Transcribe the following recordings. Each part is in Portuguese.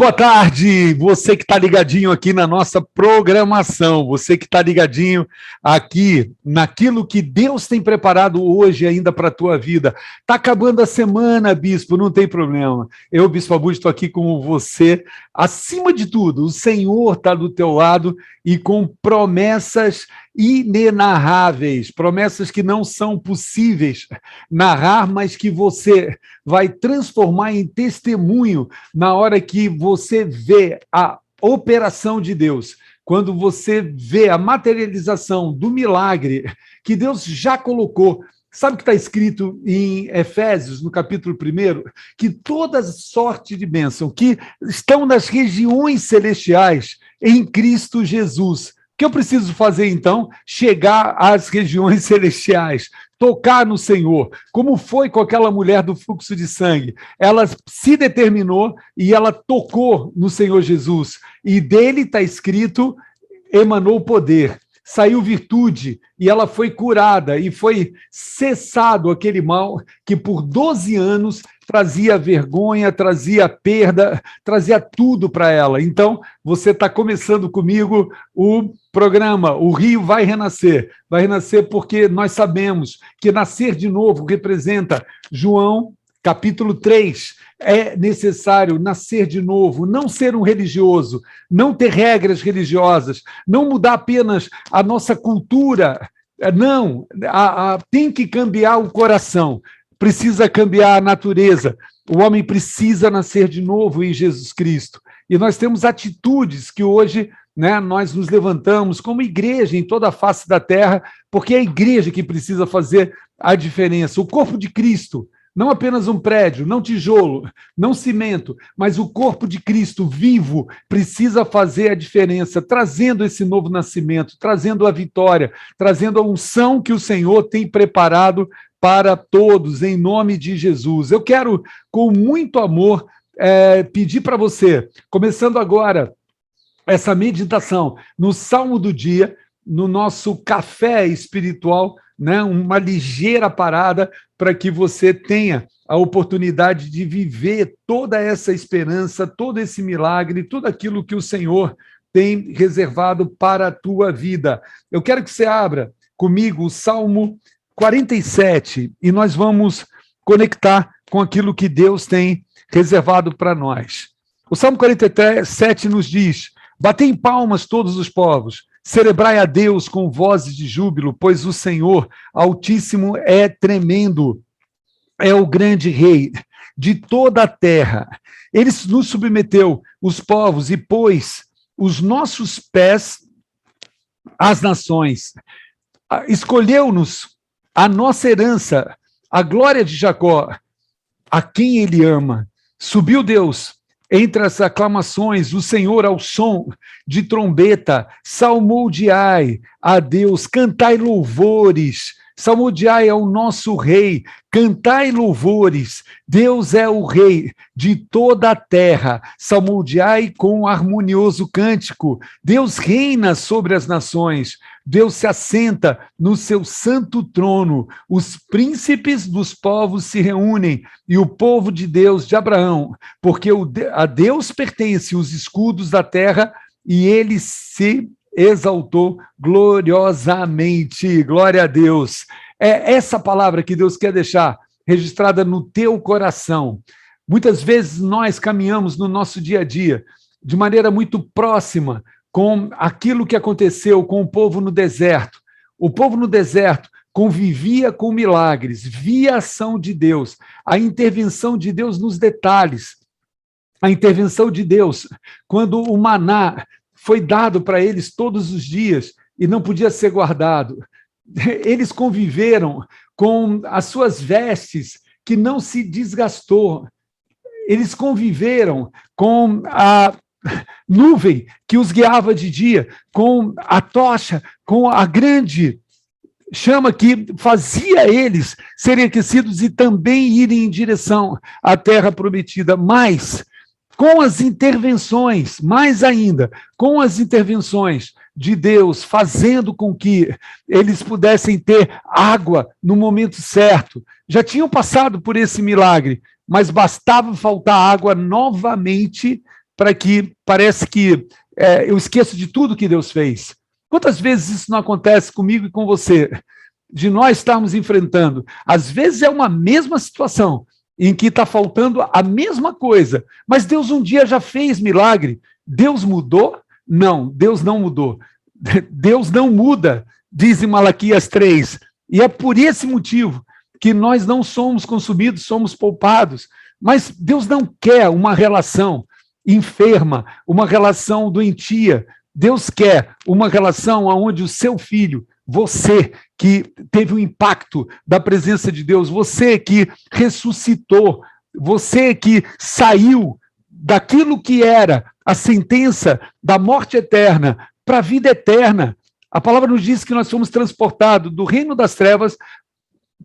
boa tarde, você que está ligadinho aqui na nossa programação, você que está ligadinho aqui naquilo que Deus tem preparado hoje ainda para a tua vida. Está acabando a semana, Bispo, não tem problema. Eu, Bispo Abud, estou aqui com você. Acima de tudo, o Senhor está do teu lado e com promessas inenarráveis, promessas que não são possíveis narrar, mas que você vai transformar em testemunho na hora que você vê a operação de Deus, quando você vê a materialização do milagre que Deus já colocou. Sabe o que está escrito em Efésios, no capítulo 1? Que toda sorte de bênção que estão nas regiões celestiais em Cristo Jesus. O que eu preciso fazer, então? Chegar às regiões celestiais, tocar no Senhor, como foi com aquela mulher do fluxo de sangue. Ela se determinou e ela tocou no Senhor Jesus. E dele está escrito, emanou poder. Saiu virtude e ela foi curada e foi cessado aquele mal que por 12 anos trazia vergonha, trazia perda, trazia tudo para ela. Então, você está começando comigo o programa O Rio Vai Renascer. Vai renascer porque nós sabemos que nascer de novo representa João capítulo 3, é necessário nascer de novo, não ser um religioso, não ter regras religiosas, não mudar apenas a nossa cultura, não, tem que cambiar o coração, precisa cambiar a natureza, o homem precisa nascer de novo em Jesus Cristo. E nós temos atitudes que hoje, nós nos levantamos como igreja em toda a face da terra, porque é a igreja que precisa fazer a diferença, o corpo de Cristo. Não apenas um prédio, não tijolo, não cimento, mas o corpo de Cristo vivo precisa fazer a diferença, trazendo esse novo nascimento, trazendo a vitória, trazendo a unção que o Senhor tem preparado para todos, em nome de Jesus. Eu quero, com muito amor, pedir para você, começando agora essa meditação no Salmo do Dia, no nosso café espiritual, uma ligeira parada para que você tenha a oportunidade de viver toda essa esperança, todo esse milagre, tudo aquilo que o Senhor tem reservado para a tua vida. Eu quero que você abra comigo o Salmo 47 e nós vamos conectar com aquilo que Deus tem reservado para nós. O Salmo 47 nos diz: batei palmas todos os povos, celebrai a Deus com vozes de júbilo, pois o Senhor Altíssimo é tremendo, é o grande Rei de toda a terra. Ele nos submeteu, os povos, e pôs os nossos pés às nações. Escolheu-nos a nossa herança, a glória de Jacó, a quem ele ama. Subiu Deus entre as aclamações, o Senhor ao som de trombeta, salmodiai a Deus, cantai louvores, salmodiai ao nosso Rei, cantai louvores, Deus é o Rei de toda a terra, salmodiai com harmonioso cântico, Deus reina sobre as nações, Deus se assenta no seu santo trono, os príncipes dos povos se reúnem, e o povo de Deus, de Abraão, porque a Deus pertence os escudos da terra, e ele se exaltou gloriosamente. Glória a Deus. É essa palavra que Deus quer deixar registrada no teu coração. Muitas vezes nós caminhamos no nosso dia a dia de maneira muito próxima com aquilo que aconteceu com o povo no deserto. O povo no deserto convivia com milagres, via a ação de Deus, a intervenção de Deus nos detalhes, a intervenção de Deus quando o maná foi dado para eles todos os dias e não podia ser guardado. Eles conviveram com as suas vestes que não se desgastou. Eles conviveram com a nuvem que os guiava de dia, com a tocha, com a grande chama que fazia eles serem aquecidos e também irem em direção à terra prometida. Mas, com as intervenções, mais ainda, com as intervenções de Deus, fazendo com que eles pudessem ter água no momento certo. Já tinham passado por esse milagre, mas bastava faltar água novamente para que parece que eu esqueço de tudo que Deus fez. Quantas vezes isso não acontece comigo e com você? De nós estarmos enfrentando. Às vezes é uma mesma situação, em que está faltando a mesma coisa, mas Deus um dia já fez milagre. Deus mudou? Não, Deus não mudou. Deus não muda, diz em Malaquias 3. E é por esse motivo que nós não somos consumidos, somos poupados. Mas Deus não quer uma relação enferma, uma relação doentia. Deus quer uma relação onde o seu filho, você que teve o impacto da presença de Deus, você que ressuscitou, você que saiu daquilo que era a sentença da morte eterna para a vida eterna. A palavra nos diz que nós fomos transportados do reino das trevas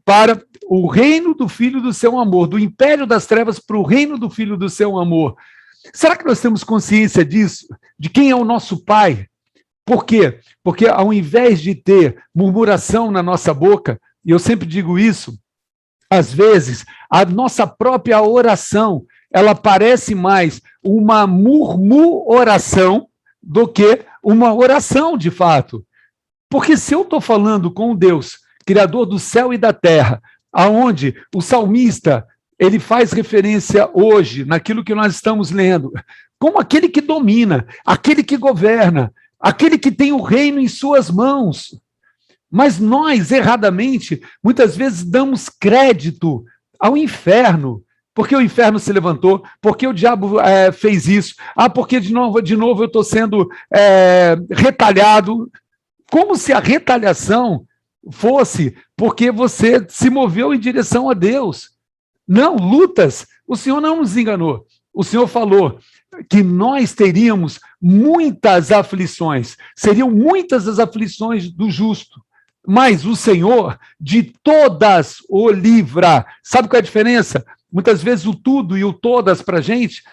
para o reino do Filho do seu amor, do império das trevas para o reino do Filho do seu amor. Será que nós temos consciência disso? De quem é o nosso Pai? Por quê? Porque ao invés de ter murmuração na nossa boca, e eu sempre digo isso, às vezes a nossa própria oração, ela parece mais uma murmuração do que uma oração de fato. Porque se eu estou falando com Deus, Criador do céu e da terra, aonde o salmista ele faz referência hoje, naquilo que nós estamos lendo, como aquele que domina, aquele que governa, aquele que tem o reino em suas mãos. Mas nós, erradamente, muitas vezes damos crédito ao inferno, porque o inferno se levantou, porque o diabo fez isso, porque de novo eu estou sendo retalhado, como se a retaliação fosse porque você se moveu em direção a Deus. Não, lutas, o Senhor não nos enganou. O Senhor falou que nós teríamos muitas aflições, seriam muitas as aflições do justo, mas o Senhor de todas o livra. Sabe qual é a diferença? Muitas vezes o tudo e o todas para a gente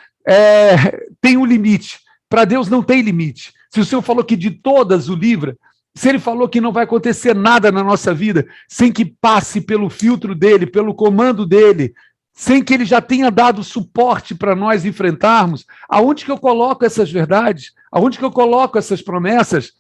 tem um limite. Para Deus não tem limite. Se o Senhor falou que de todas o livra, se Ele falou que não vai acontecer nada na nossa vida sem que passe pelo filtro dEle, pelo comando dEle, sem que Ele já tenha dado suporte para nós enfrentarmos, aonde que eu coloco essas verdades? Aonde que eu coloco essas promessas?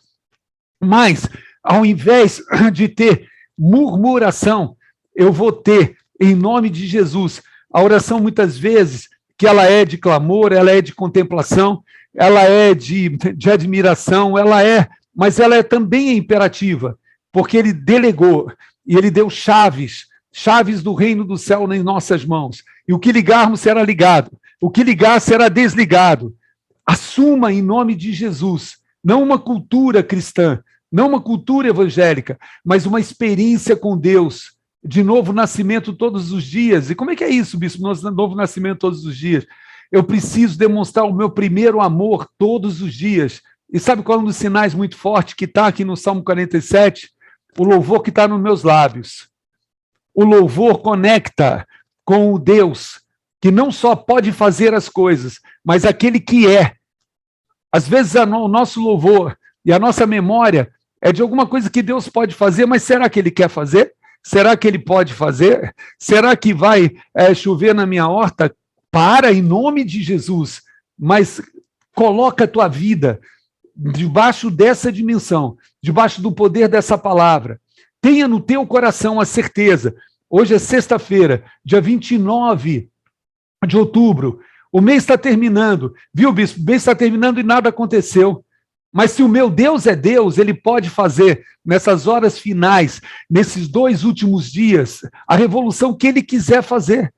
Mas, ao invés de ter murmuração, eu vou ter, em nome de Jesus, a oração muitas vezes, que ela é de clamor, ela é de contemplação, ela é de admiração, mas ela é também imperativa, porque Ele delegou e Ele deu chaves do reino do céu em nossas mãos. E o que ligarmos será ligado, o que ligar será desligado. Assuma em nome de Jesus, não uma cultura cristã, não uma cultura evangélica, mas uma experiência com Deus, de novo nascimento todos os dias. E como é que é isso, bispo? Novo nascimento todos os dias. Eu preciso demonstrar o meu primeiro amor todos os dias. E sabe qual é um dos sinais muito fortes que está aqui no Salmo 47? O louvor que está nos meus lábios. O louvor conecta com o Deus, que não só pode fazer as coisas, mas aquele que é. Às vezes o nosso louvor e a nossa memória é de alguma coisa que Deus pode fazer, mas será que Ele quer fazer? Será que Ele pode fazer? Será que vai chover na minha horta? Para, em nome de Jesus, mas coloca a tua vida debaixo dessa dimensão, debaixo do poder dessa palavra. Tenha no teu coração a certeza. Hoje é sexta-feira, dia 29 de outubro. O mês está terminando. Viu, bispo? O mês está terminando e nada aconteceu. Mas se o meu Deus é Deus, Ele pode fazer, nessas horas finais, nesses 2 últimos dias, a revolução que Ele quiser fazer.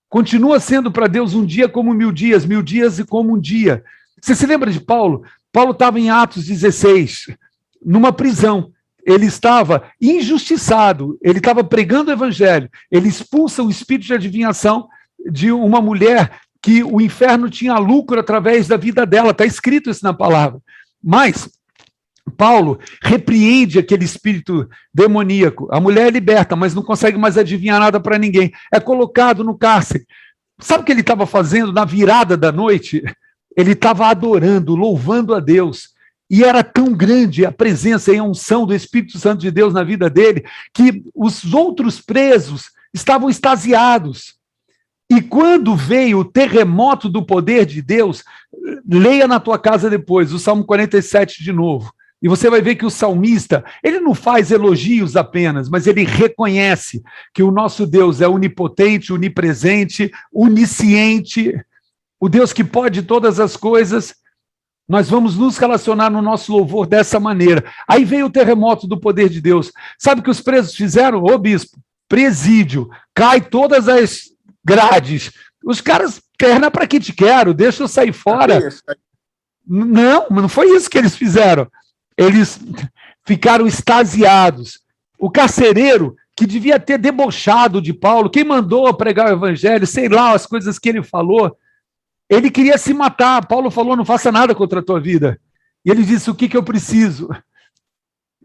Continua sendo para Deus um dia como 1000 dias e como um dia. Você se lembra de Paulo? Paulo estava em Atos 16, numa prisão. Ele estava injustiçado, ele estava pregando o evangelho, ele expulsa o espírito de adivinhação de uma mulher que o inferno tinha lucro através da vida dela, está escrito isso na palavra. Mas Paulo repreende aquele espírito demoníaco, a mulher é liberta, mas não consegue mais adivinhar nada para ninguém, é colocado no cárcere. Sabe o que ele estava fazendo na virada da noite? Ele estava adorando, louvando a Deus. E era tão grande a presença e a unção do Espírito Santo de Deus na vida dele, que os outros presos estavam extasiados. E quando veio o terremoto do poder de Deus, leia na tua casa depois, o Salmo 47 de novo. E você vai ver que o salmista, ele não faz elogios apenas, mas ele reconhece que o nosso Deus é onipotente, onipresente, onisciente, o Deus que pode todas as coisas. Nós vamos nos relacionar no nosso louvor dessa maneira. Aí veio o terremoto do poder de Deus. Sabe o que os presos fizeram? Ô bispo, presídio, cai todas as grades. Os caras, perna para que te quero, deixa eu sair fora. Não, não foi isso que eles fizeram. Eles ficaram extasiados. O carcereiro, que devia ter debochado de Paulo, quem mandou pregar o evangelho, sei lá, as coisas que ele falou, ele queria se matar. Paulo falou, não faça nada contra a tua vida. E ele disse, o que eu preciso?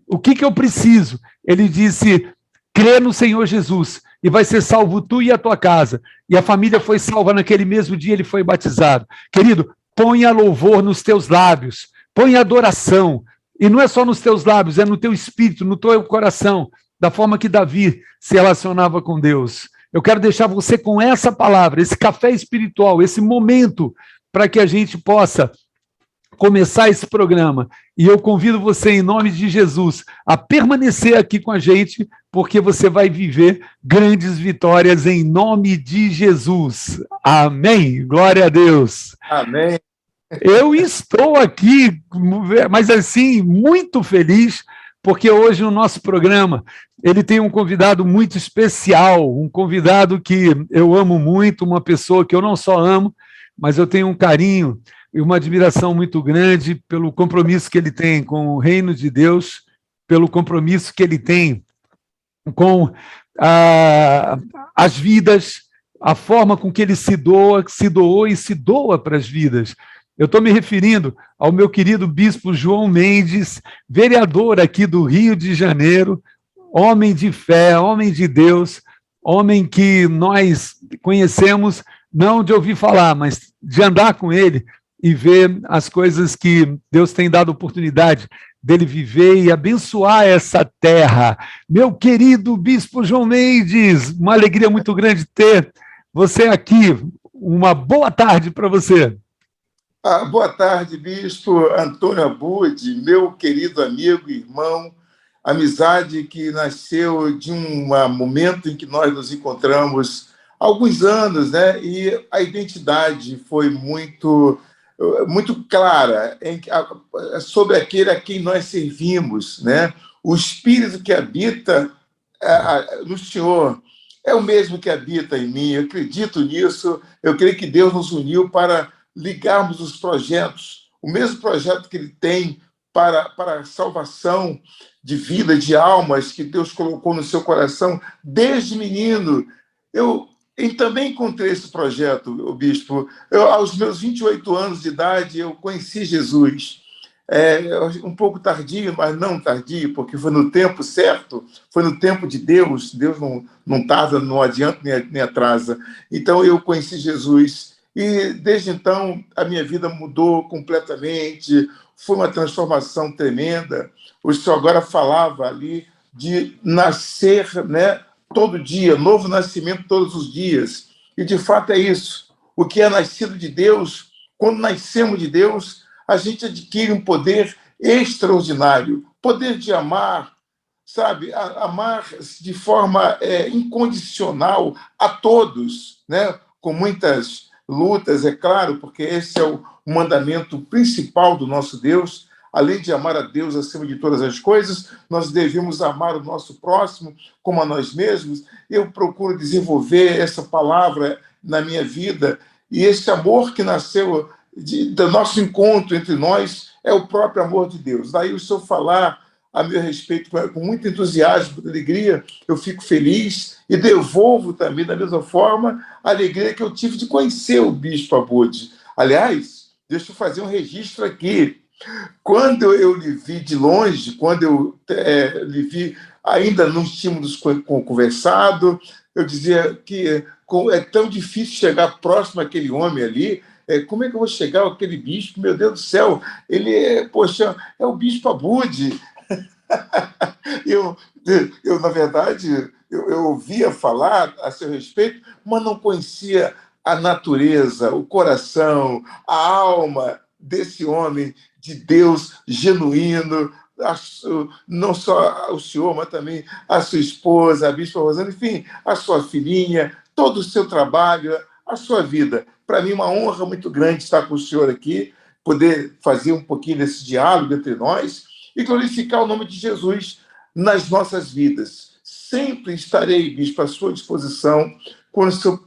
O que eu preciso? Ele disse, crê no Senhor Jesus e vai ser salvo tu e a tua casa. E a família foi salva naquele mesmo dia, ele foi batizado. Querido, ponha louvor nos teus lábios, ponha adoração. E não é só nos teus lábios, é no teu espírito, no teu coração, da forma que Davi se relacionava com Deus. Eu quero deixar você com essa palavra, esse café espiritual, esse momento, para que a gente possa começar esse programa. E eu convido você, em nome de Jesus, a permanecer aqui com a gente, porque você vai viver grandes vitórias em nome de Jesus. Amém. Glória a Deus. Amém. Eu estou aqui, mas assim, muito feliz, porque hoje no nosso programa ele tem um convidado muito especial, um convidado que eu amo muito, uma pessoa que eu não só amo, mas eu tenho um carinho e uma admiração muito grande pelo compromisso que ele tem com o reino de Deus, pelo compromisso que ele tem com as vidas, a forma com que ele se doou e se doa para as vidas. Eu estou me referindo ao meu querido bispo João Mendes, vereador aqui do Rio de Janeiro, homem de fé, homem de Deus, homem que nós conhecemos, não de ouvir falar, mas de andar com ele e ver as coisas que Deus tem dado oportunidade dele viver e abençoar essa terra. Meu querido bispo João Mendes, uma alegria muito grande ter você aqui. Uma boa tarde para você. Boa tarde, bispo Antônio Abud, meu querido amigo e irmão, amizade que nasceu de um momento em que nós nos encontramos há alguns anos, né? E a identidade foi muito clara sobre aquele a quem nós servimos, né? O Espírito que habita no Senhor é o mesmo que habita em mim, eu acredito nisso, eu creio que Deus nos uniu para ligarmos os projetos, o mesmo projeto que ele tem para a salvação de vida, de almas, que Deus colocou no seu coração desde menino. Eu também encontrei esse projeto, o bispo. Aos meus 28 anos de idade, eu conheci Jesus. Um pouco tardio, mas não tardio, porque foi no tempo certo, foi no tempo de Deus. Deus não tarda, não adianta nem atrasa. Então, eu conheci Jesus. E, desde então, a minha vida mudou completamente. Foi uma transformação tremenda. O senhor agora falava ali de nascer, né, todo dia, novo nascimento todos os dias. E, de fato, é isso. O que é nascido de Deus, quando nascemos de Deus, a gente adquire um poder extraordinário. Poder de amar, sabe? Amar de forma incondicional a todos, né? Com muitas lutas, é claro, porque esse é o mandamento principal do nosso Deus. Além de amar a Deus acima de todas as coisas, nós devemos amar o nosso próximo como a nós mesmos. Eu procuro desenvolver essa palavra na minha vida, e esse amor que nasceu do nosso encontro entre nós é o próprio amor de Deus. Daí o senhor falar a meu respeito com muito entusiasmo, alegria, eu fico feliz e devolvo também, da mesma forma, a alegria que eu tive de conhecer o bispo Abud. Aliás, deixa eu fazer um registro aqui. Quando eu lhe vi de longe, quando eu lhe vi, ainda não tínhamos conversado, eu dizia que é tão difícil chegar próximo àquele homem ali. Como é que eu vou chegar àquele bispo? Meu Deus do céu, ele poxa, é o bispo Abud. Eu, na verdade, eu ouvia falar a seu respeito, mas não conhecia a natureza, o coração, a alma desse homem de Deus genuíno, não só o senhor, mas também a sua esposa, a Bispa Rosana, enfim, a sua filhinha, todo o seu trabalho, a sua vida. Para mim, uma honra muito grande estar com o senhor aqui, poder fazer um pouquinho desse diálogo entre nós e glorificar o nome de Jesus nas nossas vidas. Sempre estarei, bispo, à sua disposição quando o senhor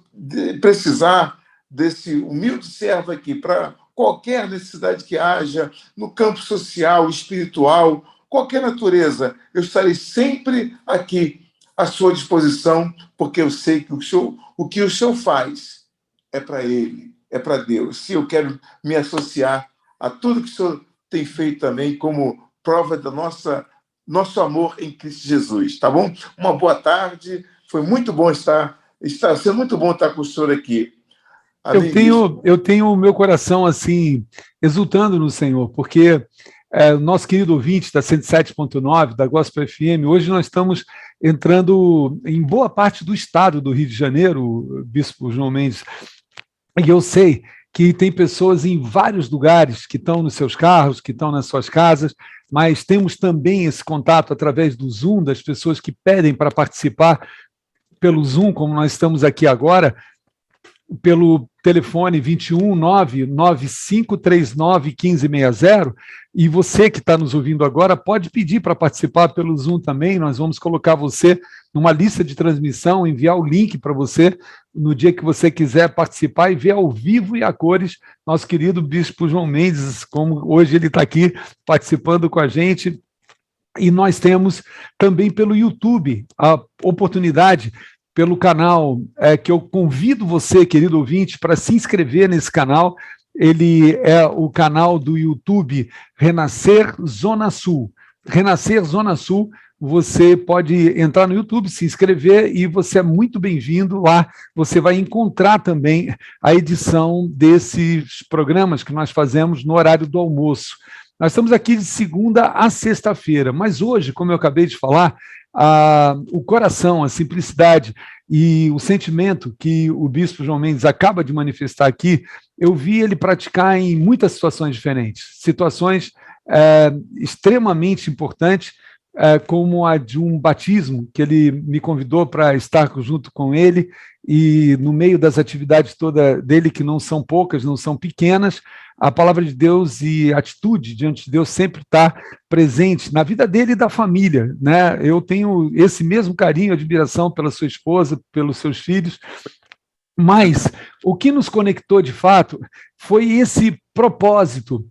precisar desse humilde servo aqui para qualquer necessidade que haja no campo social, espiritual, qualquer natureza. Eu estarei sempre aqui à sua disposição, porque eu sei que o que o senhor faz é para ele, é para Deus. E eu quero me associar a tudo que o senhor tem feito também como prova do nosso amor em Cristo Jesus, tá bom? Uma boa tarde, foi muito bom está sendo muito bom estar com o senhor aqui. Eu tenho o meu coração assim, exultando no Senhor, porque o nosso querido ouvinte da 107.9, da Gospel FM, hoje nós estamos entrando em boa parte do estado do Rio de Janeiro, Bispo João Mendes, e eu sei que tem pessoas em vários lugares que estão nos seus carros, que estão nas suas casas, mas temos também esse contato através do Zoom, das pessoas que pedem para participar pelo Zoom, como nós estamos aqui agora, pelo telefone 21995391560, e você que está nos ouvindo agora pode pedir para participar pelo Zoom também. Nós vamos colocar você numa lista de transmissão, enviar o link para você no dia que você quiser participar e ver ao vivo e a cores nosso querido Bispo João Mendes, como hoje ele está aqui participando com a gente. E nós temos também pelo YouTube a oportunidade, pelo canal, que eu convido você, querido ouvinte, para se inscrever nesse canal. Ele é o canal do YouTube Renascer Zona Sul. Renascer Zona Sul, você pode entrar no YouTube, se inscrever, e você é muito bem-vindo lá. Você vai encontrar também a edição desses programas que nós fazemos no horário do almoço. Nós estamos aqui de segunda a sexta-feira, mas hoje, como eu acabei de falar, o coração, a simplicidade e o sentimento que o Bispo João Mendes acaba de manifestar aqui, eu vi ele praticar em muitas situações diferentes, situações extremamente importantes, como a de um batismo, que ele me convidou para estar junto com ele, e no meio das atividades toda dele, que não são poucas, não são pequenas, a palavra de Deus e a atitude diante de Deus sempre está presente na vida dele e da família, né? Eu tenho esse mesmo carinho, admiração pela sua esposa, pelos seus filhos, mas o que nos conectou de fato foi esse propósito,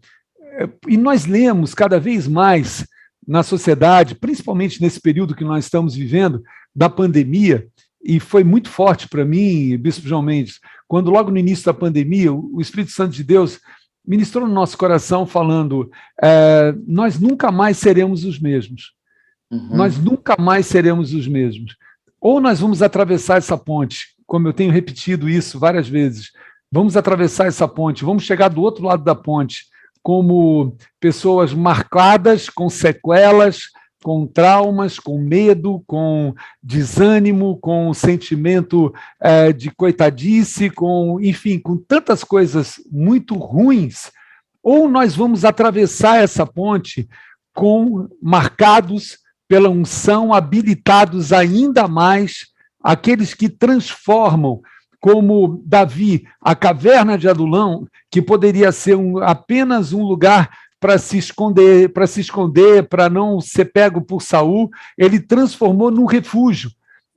e nós lemos cada vez mais na sociedade, principalmente nesse período que nós estamos vivendo, da pandemia, e foi muito forte para mim, Bispo João Mendes, quando logo no início da pandemia, o Espírito Santo de Deus ministrou no nosso coração falando, nós nunca mais seremos os mesmos. Nós nunca mais seremos os mesmos. Ou nós vamos atravessar essa ponte, como eu tenho repetido isso várias vezes, vamos atravessar essa ponte, vamos chegar do outro lado da ponte, como pessoas marcadas, com sequelas, com traumas, com medo, com desânimo, com sentimento de coitadice, enfim, com tantas coisas muito ruins, ou nós vamos atravessar essa ponte marcados pela unção, habilitados ainda mais, aqueles que transformam, como Davi, a caverna de Adulão, que poderia ser apenas um lugar para se esconder, para não ser pego por Saul, ele transformou num refúgio.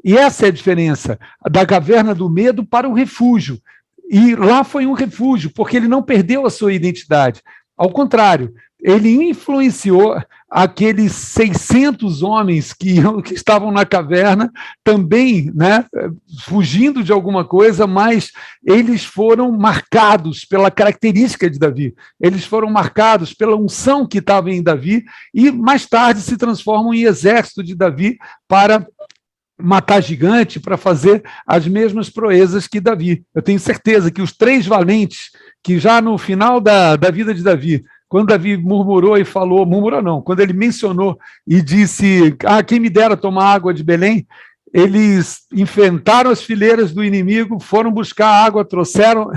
E essa é a diferença, da caverna do medo para o refúgio. E lá foi um refúgio, porque ele não perdeu a sua identidade. Ao contrário, ele influenciou aqueles 600 homens que estavam na caverna, também, né, fugindo de alguma coisa, mas eles foram marcados pela característica de Davi, eles foram marcados pela unção que estava em Davi, e mais tarde se transformam em exército de Davi para matar gigante, para fazer as mesmas proezas que Davi. Eu tenho certeza que os 3 valentes, que já no final da vida de Davi, quando Davi murmurou e falou, murmurou não, quando ele mencionou e disse, quem me dera tomar água de Belém, eles enfrentaram as fileiras do inimigo, foram buscar a água, trouxeram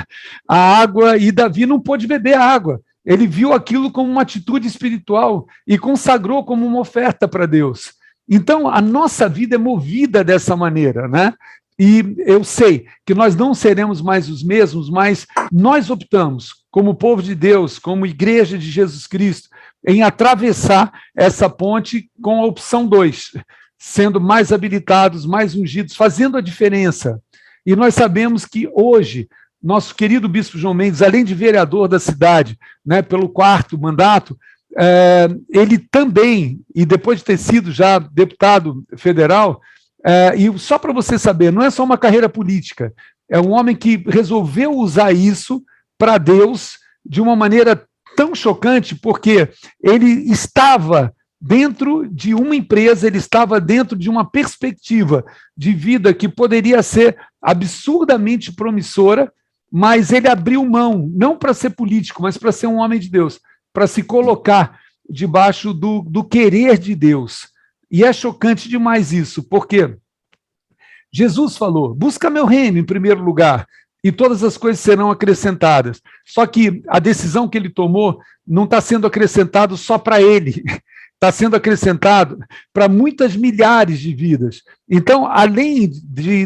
a água e Davi não pôde beber a água. Ele viu aquilo como uma atitude espiritual e consagrou como uma oferta para Deus. Então, a nossa vida é movida dessa maneira, né? E eu sei que nós não seremos mais os mesmos, mas nós optamos, como povo de Deus, como igreja de Jesus Cristo, em atravessar essa ponte com a opção 2, sendo mais habilitados, mais ungidos, fazendo a diferença. E nós sabemos que hoje, nosso querido bispo João Mendes, além de vereador da cidade, né, pelo 4º mandato, ele também, e depois de ter sido já deputado federal, e só para você saber, não é só uma carreira política, é um homem que resolveu usar isso para Deus de uma maneira tão chocante, porque ele estava dentro de uma empresa, ele estava dentro de uma perspectiva de vida que poderia ser absurdamente promissora, mas ele abriu mão, não para ser político, mas para ser um homem de Deus, para se colocar debaixo do querer de Deus. E é chocante demais isso, porque Jesus falou, busca meu reino em primeiro lugar, e todas as coisas serão acrescentadas. Só que a decisão que ele tomou não está sendo acrescentado só para ele, está sendo acrescentado para muitas milhares de vidas. Então, além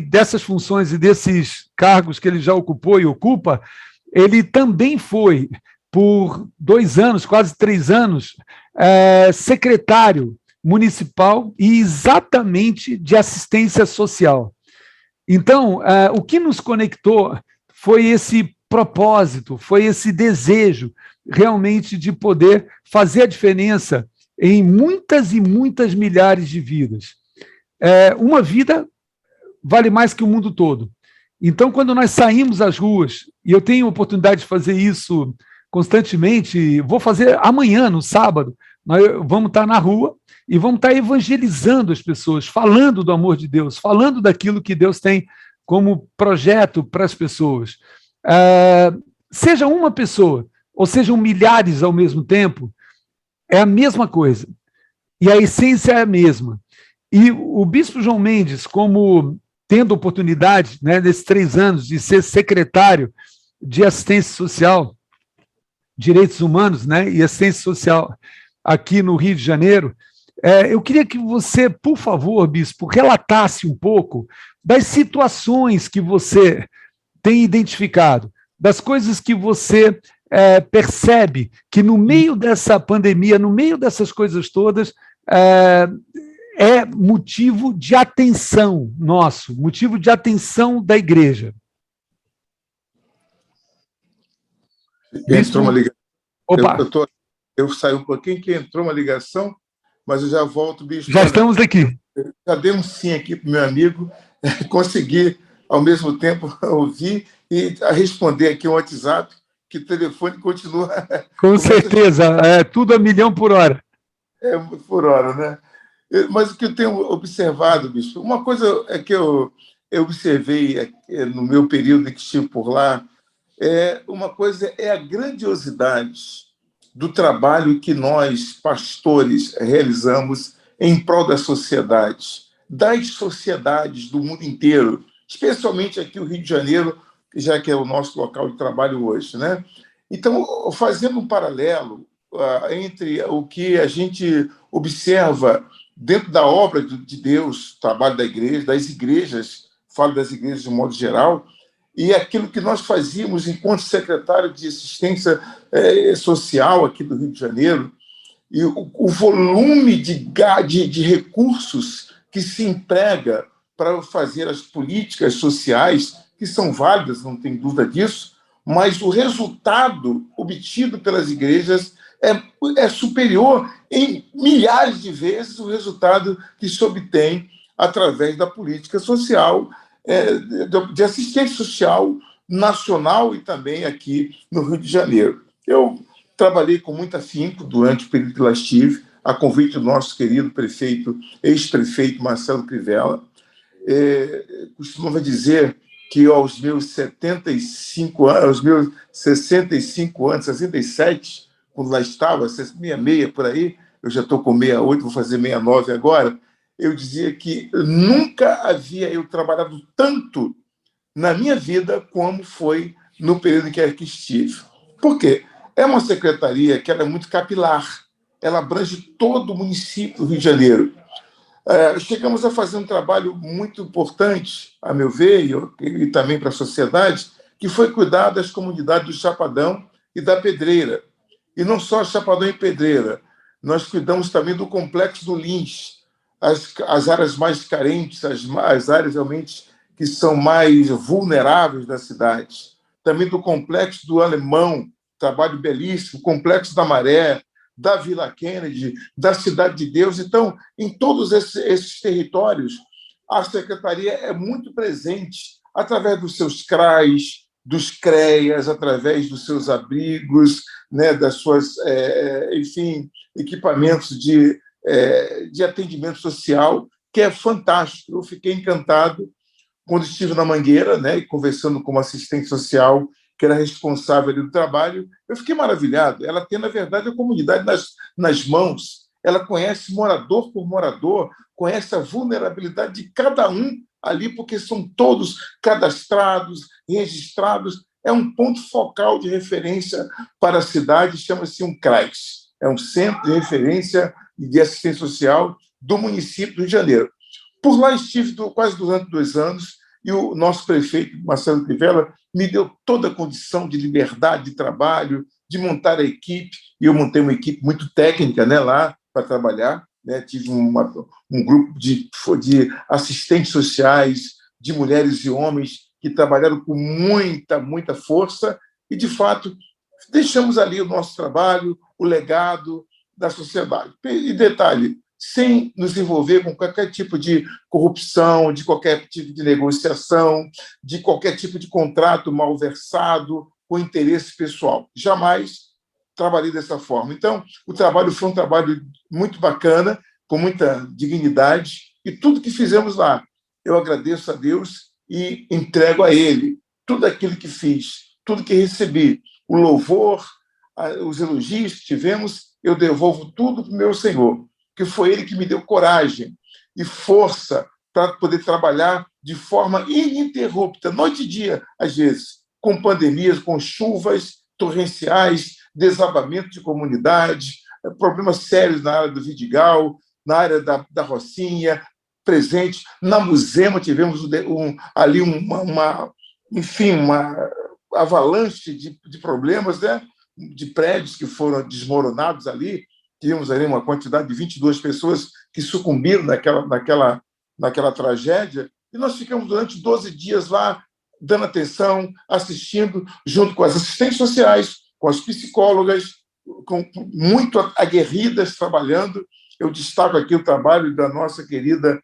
dessas funções e desses cargos que ele já ocupou e ocupa, ele também foi, por 2 anos, quase 3 anos, secretário municipal e exatamente de assistência social. Então, o que nos conectou foi esse propósito, foi esse desejo realmente de poder fazer a diferença em muitas e muitas milhares de vidas. Uma vida vale mais que o mundo todo. Então, quando nós saímos às ruas, e eu tenho a oportunidade de fazer isso constantemente, vou fazer amanhã, no sábado, nós vamos estar na rua e vamos estar evangelizando as pessoas, falando do amor de Deus, falando daquilo que Deus tem como projeto para as pessoas. Seja uma pessoa, ou sejam milhares ao mesmo tempo, é a mesma coisa. E a essência é a mesma. E o bispo João Mendes, como tendo oportunidade, né, nesses 3 anos, de ser secretário de assistência social, direitos humanos, né, e assistência social aqui no Rio de Janeiro, eu queria que você, por favor, bispo, relatasse um pouco das situações que você tem identificado, das coisas que você percebe que no meio dessa pandemia, no meio dessas coisas todas, é motivo de atenção nosso, motivo de atenção da igreja. Entrou uma ligação. Opa. Eu saí um pouquinho que entrou uma ligação, mas eu já volto, bispo. Já estamos aqui. Já dei um sim aqui para o meu amigo, consegui, ao mesmo tempo, ouvir e responder aqui um WhatsApp, que o telefone continua... Com certeza, tudo a 1.000.000 por hora. Por hora, né? Mas o que eu tenho observado, bispo, uma coisa é que eu observei no meu período que estive por lá, uma coisa é a grandiosidade do trabalho que nós, pastores, realizamos em prol das sociedades do mundo inteiro, especialmente aqui no Rio de Janeiro, já que é o nosso local de trabalho hoje, né? Então, fazendo um paralelo entre o que a gente observa dentro da obra de Deus, trabalho da igreja, das igrejas, falo das igrejas de modo geral, e aquilo que nós fazíamos enquanto secretário de assistência social aqui do Rio de Janeiro, e o volume de recursos que se emprega para fazer as políticas sociais, que são válidas, não tem dúvida disso, mas o resultado obtido pelas igrejas é superior em milhares de vezes o resultado que se obtém através da política social, de assistência social nacional e também aqui no Rio de Janeiro. Eu trabalhei com muito afinco durante o período que lá estive, a convite do nosso querido prefeito, ex-prefeito Marcelo Crivella. Costumava dizer que aos meus 75 anos, aos meus 65 anos, 67, quando lá estava, 66 por aí, eu já estou com 68, vou fazer 69 agora, eu dizia que nunca havia eu trabalhado tanto na minha vida como foi no período em que aqui estive. Por quê? É uma secretaria que ela é muito capilar, ela abrange todo o município do Rio de Janeiro. Chegamos a fazer um trabalho muito importante, a meu ver, e também para a sociedade, que foi cuidar das comunidades do Chapadão e da Pedreira. E não só Chapadão e Pedreira, nós cuidamos também do Complexo do Lins, as áreas mais carentes, as áreas realmente que são mais vulneráveis da cidade. Também do Complexo do Alemão, trabalho belíssimo, Complexo da Maré, da Vila Kennedy, da Cidade de Deus. Então, em todos esses territórios, a Secretaria é muito presente através dos seus CRAs, dos CREAs, através dos seus abrigos, né, das suas, enfim, equipamentos de atendimento social, que é fantástico. Eu fiquei encantado quando estive na Mangueira, né, conversando com uma assistente social que era responsável do trabalho. Eu fiquei maravilhado. Ela tem, na verdade, a comunidade nas mãos. Ela conhece morador por morador, conhece a vulnerabilidade de cada um ali, porque são todos cadastrados, registrados. É um ponto focal de referência para a cidade, chama-se um CRAS. É um Centro de Referência de Assistência Social do município do Rio de Janeiro. Por lá estive quase durante 2 anos, e o nosso prefeito, Marcelo Crivella, me deu toda a condição de liberdade de trabalho, de montar a equipe, e eu montei uma equipe muito técnica, né, lá para trabalhar, né? Tive um grupo de assistentes sociais, de mulheres e homens que trabalharam com muita força, e, de fato, deixamos ali o nosso trabalho, o legado da sociedade. E detalhe, sem nos envolver com qualquer tipo de corrupção, de qualquer tipo de negociação, de qualquer tipo de contrato malversado, com interesse pessoal. Jamais trabalhei dessa forma. Então, o trabalho foi um trabalho muito bacana, com muita dignidade, e tudo que fizemos lá, eu agradeço a Deus e entrego a Ele tudo aquilo que fiz, tudo que recebi, o louvor, os elogios que tivemos, eu devolvo tudo para o meu Senhor, que foi Ele que me deu coragem e força para poder trabalhar de forma ininterrupta, noite e dia, às vezes, com pandemias, com chuvas torrenciais, desabamento de comunidade, problemas sérios na área do Vidigal, na área da Rocinha, presente. Na Musema tivemos ali uma avalanche de problemas, né? De prédios que foram desmoronados ali. Tivemos ali uma quantidade de 22 pessoas que sucumbiram naquela tragédia, e nós ficamos durante 12 dias lá, dando atenção, assistindo, junto com as assistentes sociais, com as psicólogas, muito aguerridas, trabalhando. Eu destaco aqui o trabalho da nossa querida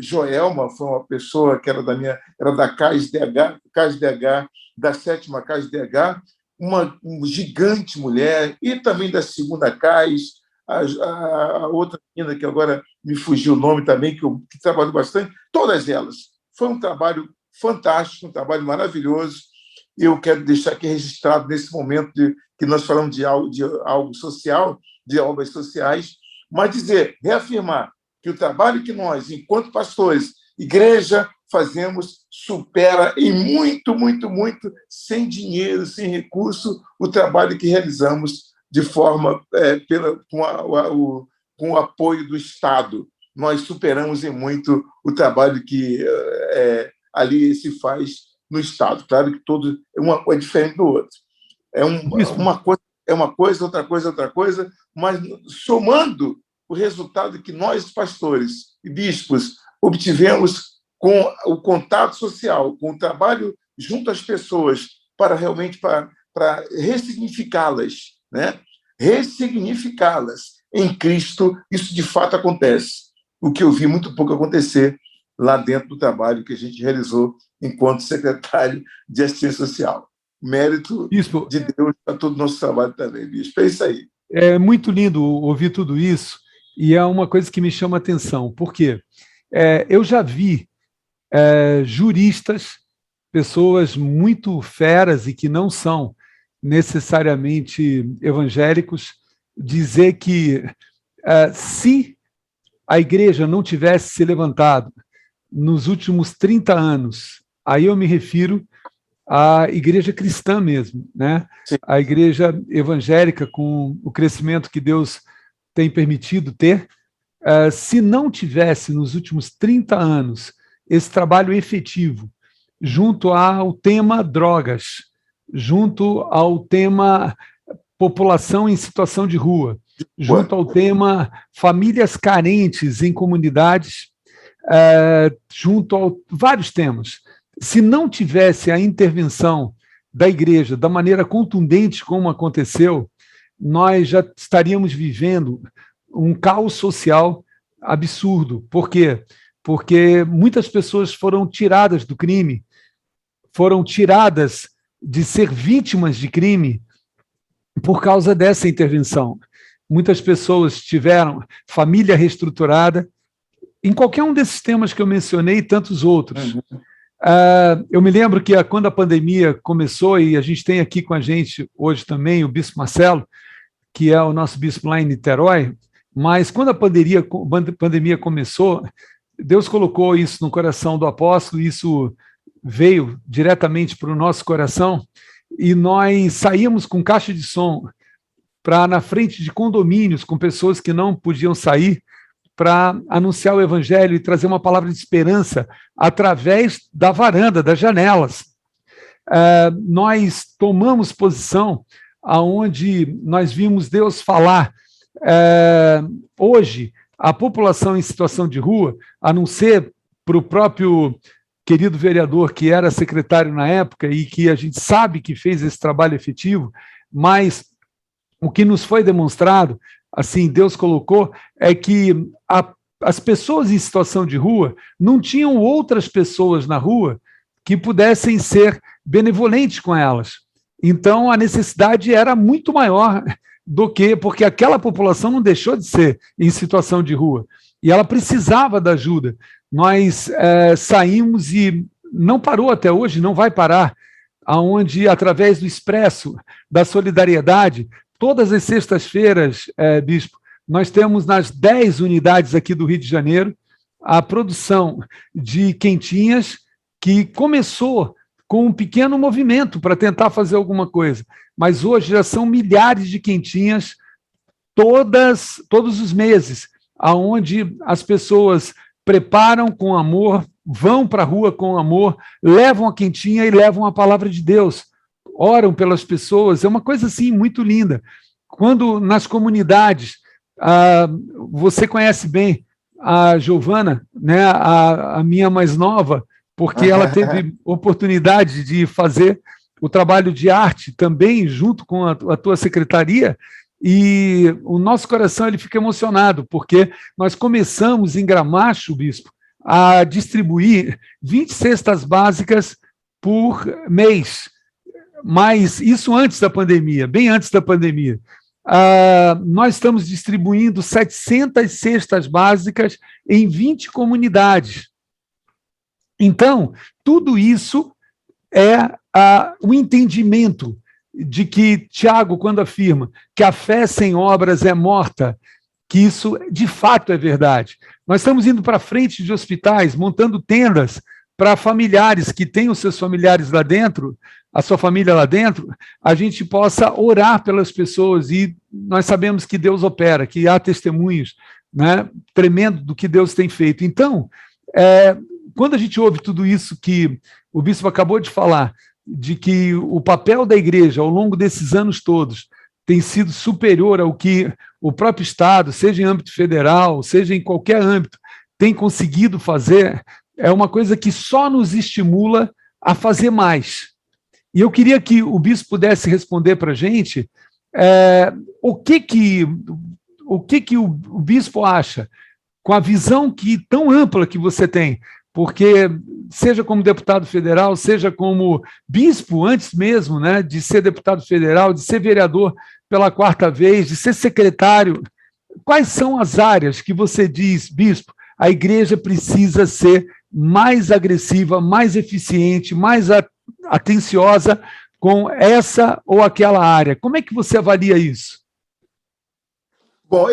Joelma, foi uma pessoa que era da CASDH, da 7ª CASDH, uma gigante mulher, e também da 2ª CAIS, a outra menina, que agora me fugiu o nome também, que trabalhou bastante, todas elas. Foi um trabalho fantástico, um trabalho maravilhoso, e eu quero deixar aqui registrado nesse momento que nós falamos de algo social, de obras sociais, mas reafirmar que o trabalho que nós, enquanto pastores, igreja, fazemos, supera em muito, sem dinheiro, sem recurso, o trabalho que realizamos de forma com o apoio do Estado. Nós superamos em muito o trabalho que ali se faz no Estado. Claro que todo é diferente do outro. Uma coisa, outra coisa, mas somando o resultado que nós, pastores e bispos, obtivemos com o contato social, com o trabalho junto às pessoas, para realmente para ressignificá-las, né? Ressignificá-las em Cristo, isso de fato acontece. O que eu vi muito pouco acontecer lá dentro do trabalho que a gente realizou enquanto secretário de Assistência Social. Mérito Bispo, de Deus para todo o nosso trabalho também, Bispo. É isso aí. É muito lindo ouvir tudo isso, e é uma coisa que me chama a atenção, porque eu já vi juristas, pessoas muito feras e que não são, necessariamente evangélicos, dizer que se a igreja não tivesse se levantado nos últimos 30 anos, aí eu me refiro à igreja cristã mesmo, né? A igreja evangélica, com o crescimento que Deus tem permitido ter, se não tivesse nos últimos 30 anos esse trabalho efetivo, junto ao tema drogas, junto ao tema população em situação de rua, junto ao tema famílias carentes em comunidades, junto a vários temas. Se não tivesse a intervenção da igreja da maneira contundente como aconteceu, nós já estaríamos vivendo um caos social absurdo. Por quê? Porque muitas pessoas foram tiradas do crime, foram tiradas de ser vítimas de crime por causa dessa intervenção. Muitas pessoas tiveram família reestruturada, em qualquer um desses temas que eu mencionei e tantos outros. Uhum. Eu me lembro que quando a pandemia começou, e a gente tem aqui com a gente hoje também o Bispo Marcelo, que é o nosso bispo lá em Niterói, mas quando a pandemia começou, Deus colocou isso no coração do apóstolo, isso veio diretamente para o nosso coração, e nós saímos com caixa de som para na frente de condomínios, com pessoas que não podiam sair, para anunciar o evangelho e trazer uma palavra de esperança através da varanda, das janelas. Nós tomamos posição aonde nós vimos Deus falar. Hoje, a população em situação de rua, a não ser para o próprio querido vereador, que era secretário na época e que a gente sabe que fez esse trabalho efetivo, mas o que nos foi demonstrado, assim, Deus colocou, é que as pessoas em situação de rua não tinham outras pessoas na rua que pudessem ser benevolentes com elas. Então, a necessidade era muito maior do que, porque aquela população não deixou de ser em situação de rua, e ela precisava da ajuda. Nós saímos e não parou até hoje, não vai parar, aonde, através do Expresso, da Solidariedade, todas as sextas-feiras, Bispo, nós temos nas 10 unidades aqui do Rio de Janeiro a produção de quentinhas, que começou com um pequeno movimento para tentar fazer alguma coisa, mas hoje já são milhares de quentinhas todos os meses, aonde as pessoas preparam com amor, vão para a rua com amor, levam a quentinha e levam a palavra de Deus, oram pelas pessoas, é uma coisa assim muito linda. Quando nas comunidades, você conhece bem a Giovana, né, a minha mais nova, porque ela teve oportunidade de fazer o trabalho de arte também junto com a tua secretaria, e o nosso coração ele fica emocionado, porque nós começamos em Gramacho, Bispo, a distribuir 20 cestas básicas por mês, mas isso antes da pandemia, bem antes da pandemia. Nós estamos distribuindo 700 cestas básicas em 20 comunidades. Então, tudo isso é o entendimento de que Tiago, quando afirma que a fé sem obras é morta, que isso de fato é verdade. Nós estamos indo para frente de hospitais, montando tendas para familiares que têm os seus familiares lá dentro, a sua família lá dentro, a gente possa orar pelas pessoas, e nós sabemos que Deus opera, que há testemunhos, né, tremendo do que Deus tem feito. Então, quando a gente ouve tudo isso que o bispo acabou de falar, de que o papel da igreja ao longo desses anos todos tem sido superior ao que o próprio Estado, seja em âmbito federal, seja em qualquer âmbito, tem conseguido fazer, é uma coisa que só nos estimula a fazer mais. E eu queria que o bispo pudesse responder para a gente o que o bispo acha, com a visão tão ampla que você tem, porque seja como deputado federal, seja como bispo, antes mesmo, né, de ser deputado federal, de ser vereador pela 4ª vez, de ser secretário, quais são as áreas que você diz, bispo, a igreja precisa ser mais agressiva, mais eficiente, mais atenciosa com essa ou aquela área. Como é que você avalia isso? Bom,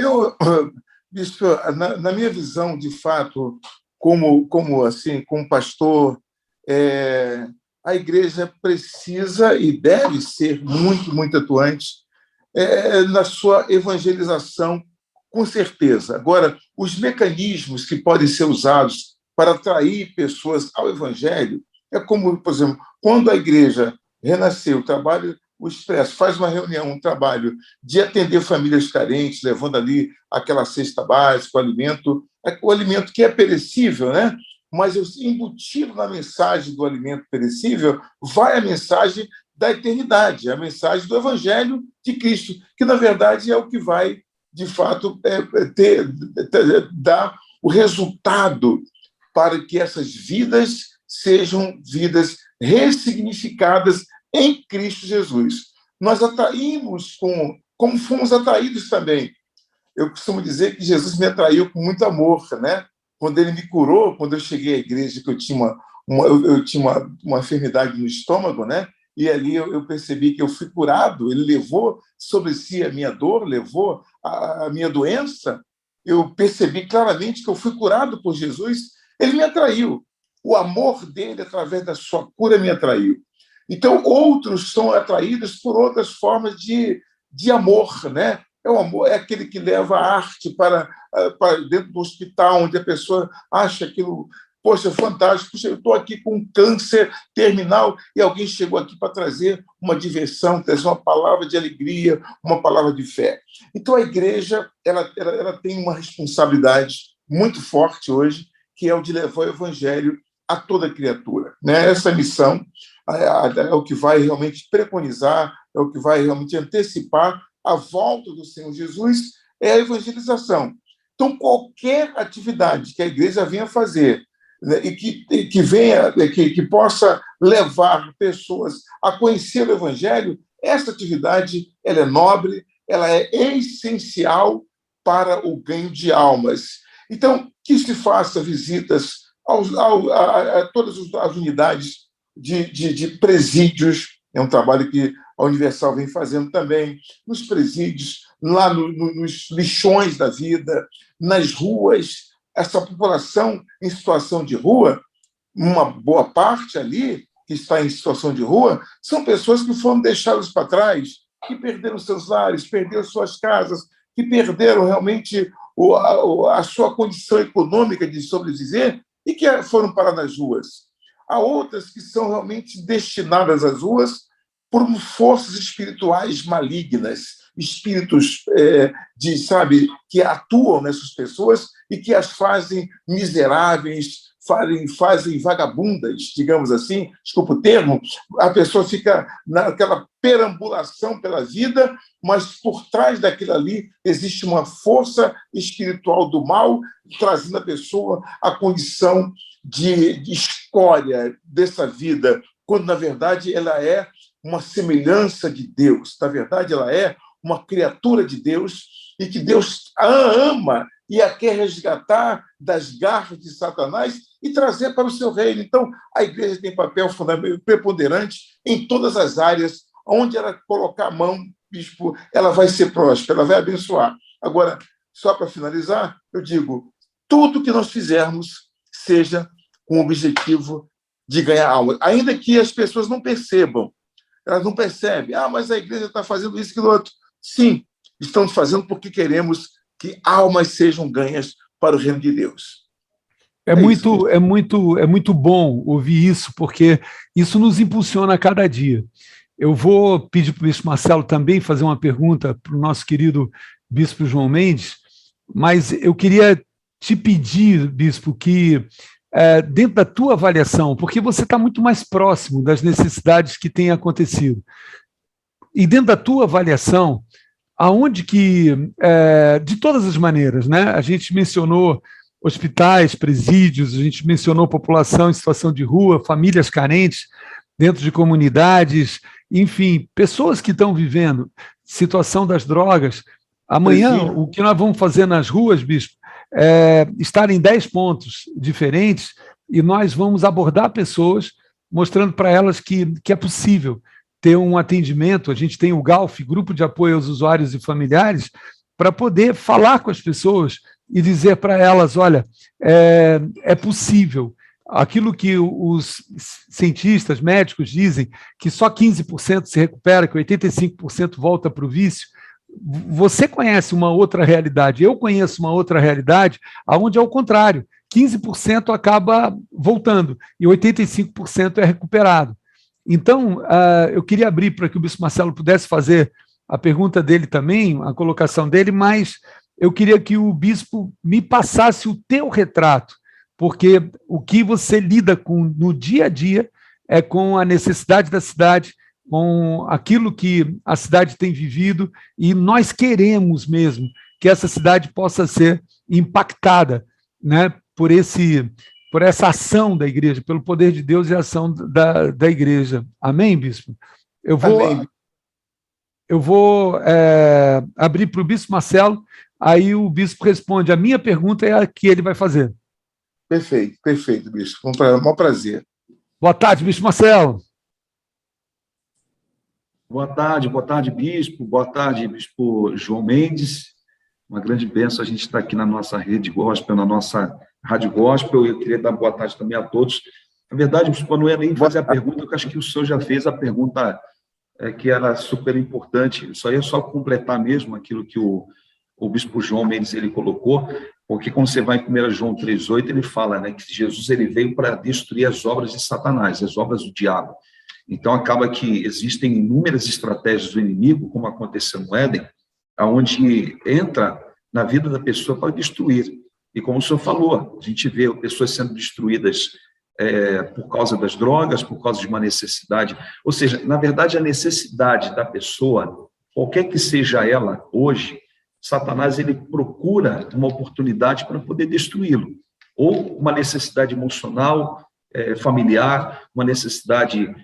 bispo, na minha visão, de fato, como pastor, a igreja precisa e deve ser muito, muito atuante na sua evangelização, com certeza. Agora, os mecanismos que podem ser usados para atrair pessoas ao evangelho é como, por exemplo, quando a igreja renasceu, o Expresso faz uma reunião, um trabalho de atender famílias carentes, levando ali aquela cesta básica, o alimento que é perecível, né? Mas embutido na mensagem do alimento perecível vai a mensagem da eternidade, a mensagem do Evangelho de Cristo, que, na verdade, é o que vai, de fato, dar o resultado para que essas vidas sejam vidas ressignificadas em Cristo Jesus. Nós atraímos como fomos atraídos também. Eu costumo dizer que Jesus me atraiu com muito amor, né? Quando ele me curou, quando eu cheguei à igreja, que eu tinha uma enfermidade no estômago, né? E ali eu percebi que eu fui curado, ele levou sobre si a minha dor, levou a minha doença, eu percebi claramente que eu fui curado por Jesus, ele me atraiu. O amor dele, através da sua cura, me atraiu. Então, outros são atraídos por outras formas de amor, né? O amor é aquele que leva a arte para dentro do hospital, onde a pessoa acha aquilo, poxa, fantástico, puxa, eu estou aqui com um câncer terminal e alguém chegou aqui para trazer uma diversão, trazer uma palavra de alegria, uma palavra de fé. Então, a igreja ela tem uma responsabilidade muito forte hoje, que é o de levar o evangelho a toda criatura, né? Essa missão é o que vai realmente preconizar, é o que vai realmente antecipar a volta do Senhor Jesus, é a evangelização. Então, qualquer atividade que a igreja venha fazer, né, e que possa levar pessoas a conhecer o evangelho, essa atividade ela é nobre, ela é essencial para o ganho de almas. Então, que se faça visitas a todas as unidades de presídios, é um trabalho que a Universal vem fazendo também, nos presídios, lá nos lixões da vida, nas ruas. Essa população em situação de rua, uma boa parte ali que está em situação de rua, são pessoas que foram deixadas para trás, que perderam seus lares, perderam suas casas, que perderam realmente a sua condição econômica de sobreviver e que foram parar nas ruas. Há outras que são realmente destinadas às ruas por forças espirituais malignas, espíritos que atuam nessas pessoas e que as fazem miseráveis, fazem vagabundas, digamos assim, desculpa o termo. A pessoa fica naquela perambulação pela vida, mas por trás daquilo ali existe uma força espiritual do mal, trazendo a pessoa à condição de escória dessa vida, quando, na verdade, ela é uma semelhança de Deus. Na verdade, ela é uma criatura de Deus e que Deus a ama e a quer resgatar das garras de Satanás e trazer para o seu reino. Então, a igreja tem papel preponderante em todas as áreas. Onde ela colocar a mão, bispo, ela vai ser próspera, ela vai abençoar. Agora, só para finalizar, eu digo, tudo que nós fizermos seja com o objetivo de ganhar alma. Ainda que as pessoas não percebam, elas não percebem. Mas a igreja está fazendo isso e aquilo outro. Sim, estamos fazendo porque queremos que almas sejam ganhas para o reino de Deus. É muito bom ouvir isso, porque isso nos impulsiona a cada dia. Eu vou pedir para o bispo Marcelo também fazer uma pergunta para o nosso querido bispo João Mendes, mas eu queria te pedir, bispo, que dentro da tua avaliação, porque você está muito mais próximo das necessidades que têm acontecido, e dentro da tua avaliação, aonde que, de todas as maneiras, né? A gente mencionou hospitais, presídios, a gente mencionou população em situação de rua, famílias carentes dentro de comunidades, enfim, pessoas que estão vivendo situação das drogas. Amanhã, o que nós vamos fazer nas ruas, bispo, é estar em 10 pontos diferentes e nós vamos abordar pessoas mostrando para elas que é possível, ter um atendimento, a gente tem o GALF, Grupo de Apoio aos Usuários e Familiares, para poder falar com as pessoas e dizer para elas, olha, é possível. Aquilo que os cientistas, médicos dizem, que só 15% se recupera, que 85% volta para o vício. Você conhece uma outra realidade, eu conheço uma outra realidade, onde é o contrário, 15% acaba voltando e 85% é recuperado. Então, eu queria abrir para que o Bispo Marcelo pudesse fazer a pergunta dele também, a colocação dele, mas eu queria que o Bispo me passasse o teu retrato, porque o que você lida com no dia a dia é com a necessidade da cidade, com aquilo que a cidade tem vivido, e nós queremos mesmo que essa cidade possa ser impactada, né, por essa ação da igreja, pelo poder de Deus e a ação da igreja. Amém, Bispo? Amém. Eu vou abrir para o Bispo Marcelo, aí o Bispo responde. A minha pergunta é a que ele vai fazer. Perfeito, Bispo. Um prazer. Boa tarde, Bispo Marcelo. Boa tarde, Bispo. Boa tarde, Bispo João Mendes. Uma grande bênção a gente estar aqui na nossa rede gospel, na nossa rádio gospel. Eu queria dar boa tarde também a todos. Na verdade, Bispo, não é nem fazer a pergunta, eu acho que o senhor já fez a pergunta que era super importante. Só ia completar mesmo aquilo que o Bispo João Mendes ele colocou, porque quando você vai em 1 João 3,8, ele fala, né, que Jesus ele veio para destruir as obras de Satanás, as obras do diabo. Então, acaba que existem inúmeras estratégias do inimigo, como aconteceu no Éden, onde entra na vida da pessoa para destruir. E como o senhor falou, a gente vê pessoas sendo destruídas por causa das drogas, por causa de uma necessidade. Ou seja, na verdade, a necessidade da pessoa, qualquer que seja ela hoje, Satanás ele procura uma oportunidade para poder destruí-lo. Ou uma necessidade emocional, familiar, uma necessidade,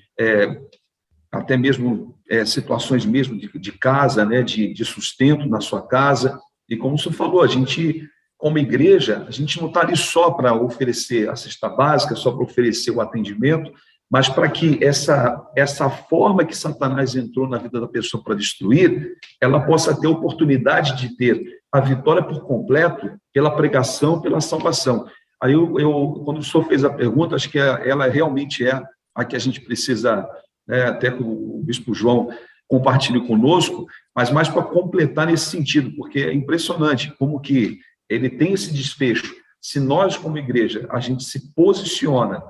até mesmo situações mesmo de casa, né, de sustento na sua casa. E como o senhor falou, a gente, como igreja, a gente não está ali só para oferecer a cesta básica, só para oferecer o atendimento, mas para que essa forma que Satanás entrou na vida da pessoa para destruir, ela possa ter oportunidade de ter a vitória por completo pela pregação, pela salvação. Aí, quando o senhor fez a pergunta, acho que ela realmente é a que a gente precisa, até que o Bispo João compartilhe conosco, mas mais para completar nesse sentido, porque é impressionante como que ele tem esse desfecho. Se nós, como igreja, a gente se posiciona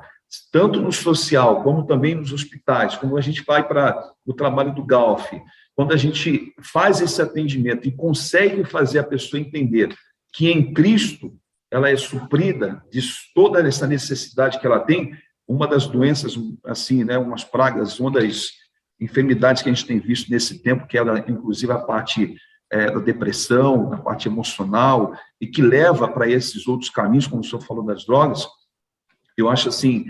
tanto no social, como também nos hospitais, quando a gente vai para o trabalho do GALF, quando a gente faz esse atendimento e consegue fazer a pessoa entender que em Cristo ela é suprida de toda essa necessidade que ela tem, uma das doenças, assim, né, umas pragas, uma das enfermidades que a gente tem visto nesse tempo, que era, inclusive, a parte da depressão, a parte emocional, e que leva para esses outros caminhos, como o senhor falou das drogas. Eu acho, assim,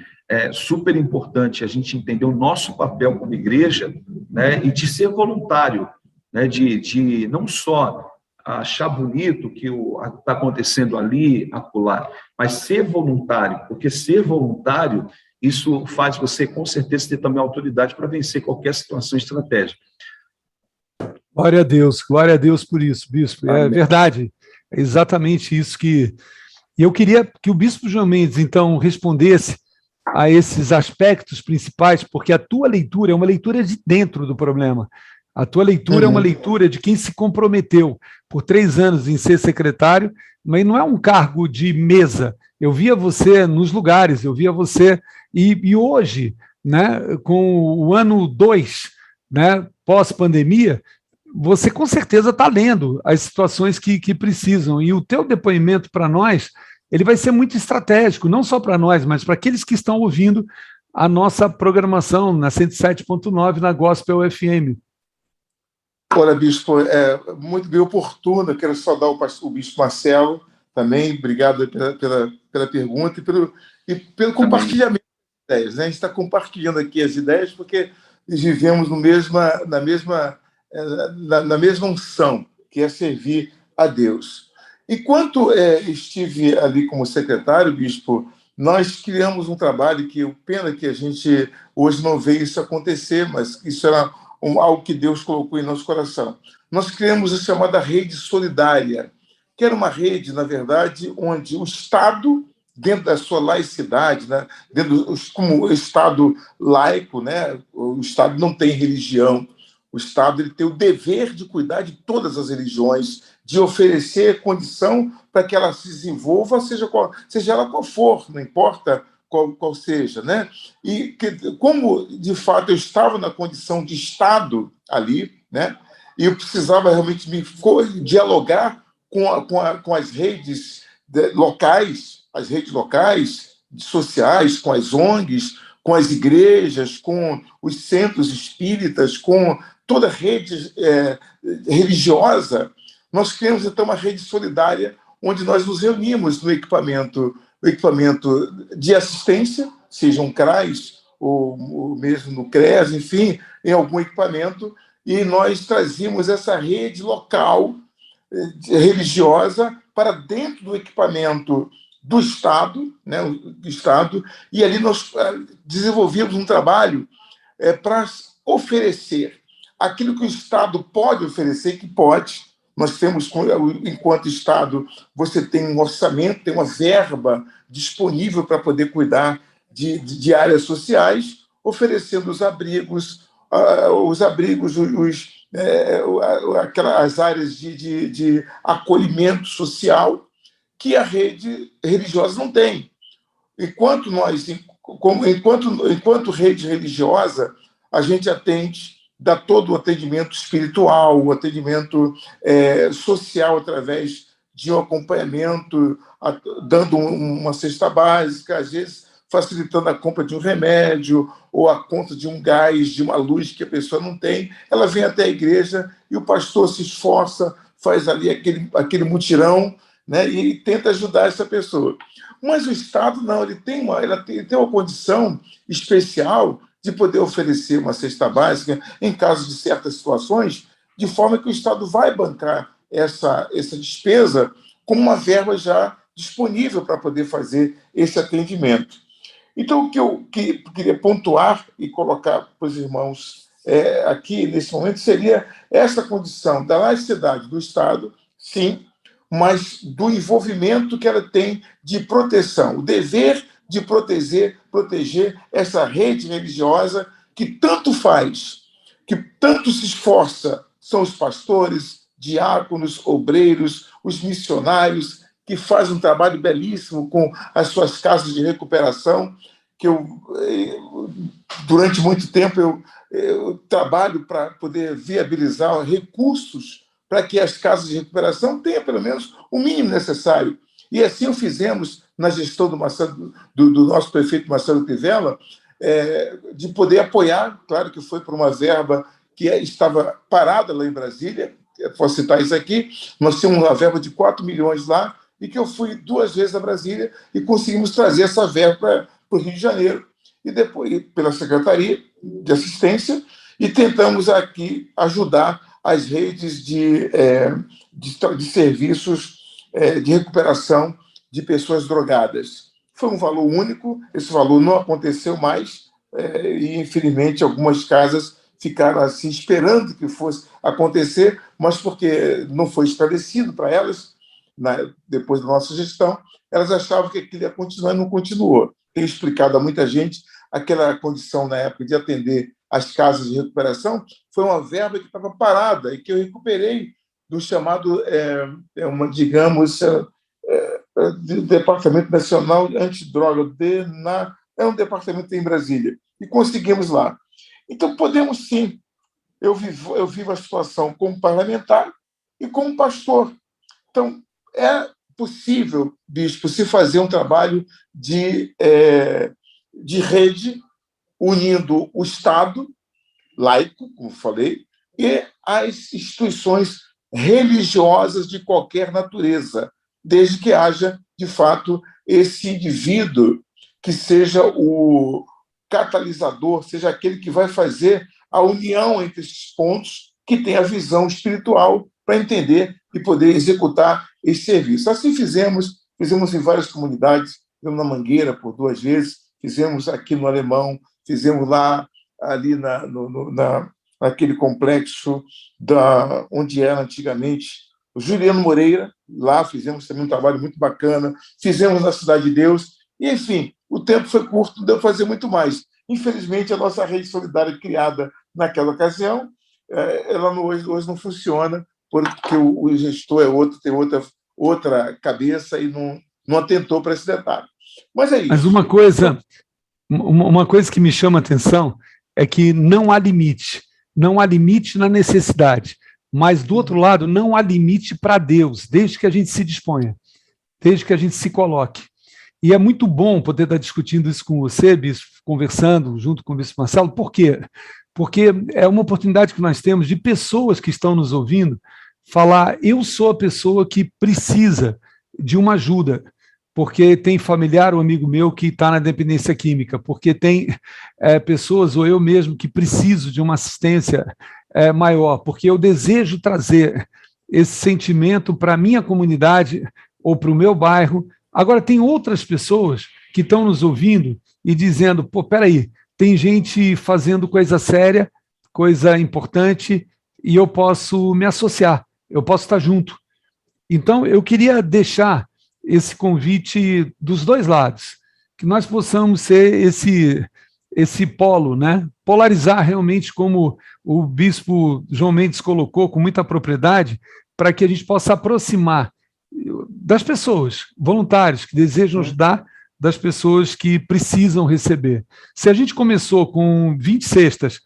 super importante a gente entender o nosso papel como igreja, né, e de ser voluntário, né, de não só achar bonito o que está acontecendo ali, acolá, mas ser voluntário, porque ser voluntário, isso faz você, com certeza, ter também autoridade para vencer qualquer situação estratégica. Glória a Deus por isso, Bispo. Amém. É verdade, é exatamente isso que... E eu queria que o Bispo João Mendes, então, respondesse a esses aspectos principais, porque a tua leitura é uma leitura de dentro do problema. A tua leitura é uma leitura de quem se comprometeu por 3 anos em ser secretário, mas não é um cargo de mesa. Eu via você nos lugares, eu via você... E hoje, né, com o ano 2, né, pós-pandemia, você com certeza está lendo as situações que precisam. E o teu depoimento para nós, ele vai ser muito estratégico, não só para nós, mas para aqueles que estão ouvindo a nossa programação na 107.9, na Gospel FM. Olha, Bispo, muito bem oportuno. Eu quero saudar o Bispo Marcelo também. Obrigado pela pergunta e pelo compartilhamento das ideias. Né? A gente está compartilhando aqui as ideias porque vivemos na mesma unção, que é servir a Deus. Enquanto estive ali como secretário, Bispo, nós criamos um trabalho que, pena que a gente hoje não vê isso acontecer, mas isso era algo que Deus colocou em nosso coração. Nós criamos a chamada Rede Solidária, que era uma rede, na verdade, onde o Estado, dentro da sua laicidade, né, como o Estado laico, né, o Estado não tem religião, o Estado ele tem o dever de cuidar de todas as religiões, de oferecer condição para que ela se desenvolva, seja ela qual for, não importa qual seja, né? E como, de fato, eu estava na condição de Estado ali, né? E eu precisava realmente dialogar com as redes locais, sociais, com as ONGs, com as igrejas, com os centros espíritas, com toda a rede religiosa. Nós criamos, então, uma rede solidária onde nós nos reunimos no equipamento de assistência, seja um CRAS ou mesmo no CRES, enfim, em algum equipamento, e nós trazíamos essa rede local religiosa para dentro do equipamento do Estado, né, e ali nós desenvolvíamos um trabalho para oferecer aquilo que o Estado pode oferecer, que pode. Nós temos, enquanto Estado, você tem um orçamento, tem uma verba disponível para poder cuidar de áreas sociais, oferecendo os abrigos, as áreas de acolhimento social que a rede religiosa não tem. Enquanto rede religiosa, a gente dá todo o atendimento espiritual, o atendimento social através de um acompanhamento, dando uma cesta básica, às vezes facilitando a compra de um remédio ou a conta de um gás, de uma luz que a pessoa não tem. Ela vem até a igreja e o pastor se esforça, faz ali aquele mutirão, né, e tenta ajudar essa pessoa. Mas o Estado não, ele tem uma condição especial de poder oferecer uma cesta básica em caso de certas situações, de forma que o Estado vai bancar essa despesa com uma verba já disponível para poder fazer esse atendimento. Então, o que eu queria pontuar e colocar para os irmãos aqui, nesse momento, seria essa condição da laicidade do Estado, sim, mas do envolvimento que ela tem de proteção, o dever de proteger essa rede religiosa que tanto faz, que tanto se esforça, são os pastores, diáconos, obreiros, os missionários, que fazem um trabalho belíssimo com as suas casas de recuperação, que durante muito tempo eu trabalho para poder viabilizar recursos para que as casas de recuperação tenham pelo menos o mínimo necessário. E assim o fizemos na gestão do nosso prefeito Marcelo Crivella, de poder apoiar, claro que foi por uma verba que estava parada lá em Brasília, posso citar isso aqui, nós tínhamos uma verba de 4 milhões lá, e que eu fui 2 vezes a Brasília e conseguimos trazer essa verba para o Rio de Janeiro, e depois pela Secretaria de Assistência, e tentamos aqui ajudar as redes de serviços de recuperação de pessoas drogadas. Foi um valor único, esse valor não aconteceu mais, e, infelizmente, algumas casas ficaram assim esperando que fosse acontecer, mas porque não foi esclarecido para elas, depois da nossa gestão, elas achavam que aquilo ia continuar e não continuou. Tenho explicado a muita gente, aquela condição na época de atender as casas de recuperação foi uma verba que estava parada e que eu recuperei do chamado, do Departamento Nacional Antidroga, é um departamento em Brasília, e conseguimos lá. Então, podemos sim, eu vivo a situação como parlamentar e como pastor. Então, é possível, bispo, se fazer um trabalho de rede, unindo o Estado laico, como falei, e as instituições religiosas de qualquer natureza, desde que haja, de fato, esse indivíduo que seja o catalisador, seja aquele que vai fazer a união entre esses pontos, que tem a visão espiritual para entender e poder executar esse serviço. Assim fizemos em várias comunidades, fizemos na Mangueira por 2 vezes, fizemos aqui no Alemão, fizemos lá, ali naquele complexo onde era antigamente o Juliano Moreira, lá fizemos também um trabalho muito bacana, fizemos na Cidade de Deus, e, enfim, o tempo foi curto, não deu para fazer muito mais. Infelizmente, a nossa rede solidária criada naquela ocasião, ela hoje não funciona, porque o gestor é outro, tem outra cabeça e não atentou para esse detalhe. Mas é isso. Mas uma coisa que me chama a atenção é que não há limite na necessidade, mas, do outro lado, não há limite para Deus, desde que a gente se disponha, desde que a gente se coloque. E é muito bom poder estar discutindo isso com você, Bispo, conversando junto com o Bispo Marcelo. Por quê? Porque é uma oportunidade que nós temos de pessoas que estão nos ouvindo falar: eu sou a pessoa que precisa de uma ajuda, porque tem familiar ou amigo meu que está na dependência química, porque tem pessoas, ou eu mesmo, que preciso de uma assistência maior, porque eu desejo trazer esse sentimento para a minha comunidade ou para o meu bairro. Agora, tem outras pessoas que estão nos ouvindo e dizendo: pô, peraí, tem gente fazendo coisa séria, coisa importante, e eu posso me associar, eu posso estar junto. Então, eu queria deixar esse convite dos dois lados, que nós possamos ser esse polo, né? Polarizar realmente, como o Bispo João Mendes colocou com muita propriedade, para que a gente possa aproximar das pessoas, voluntários que desejam ajudar, das pessoas que precisam receber. Se a gente começou com 20 cestas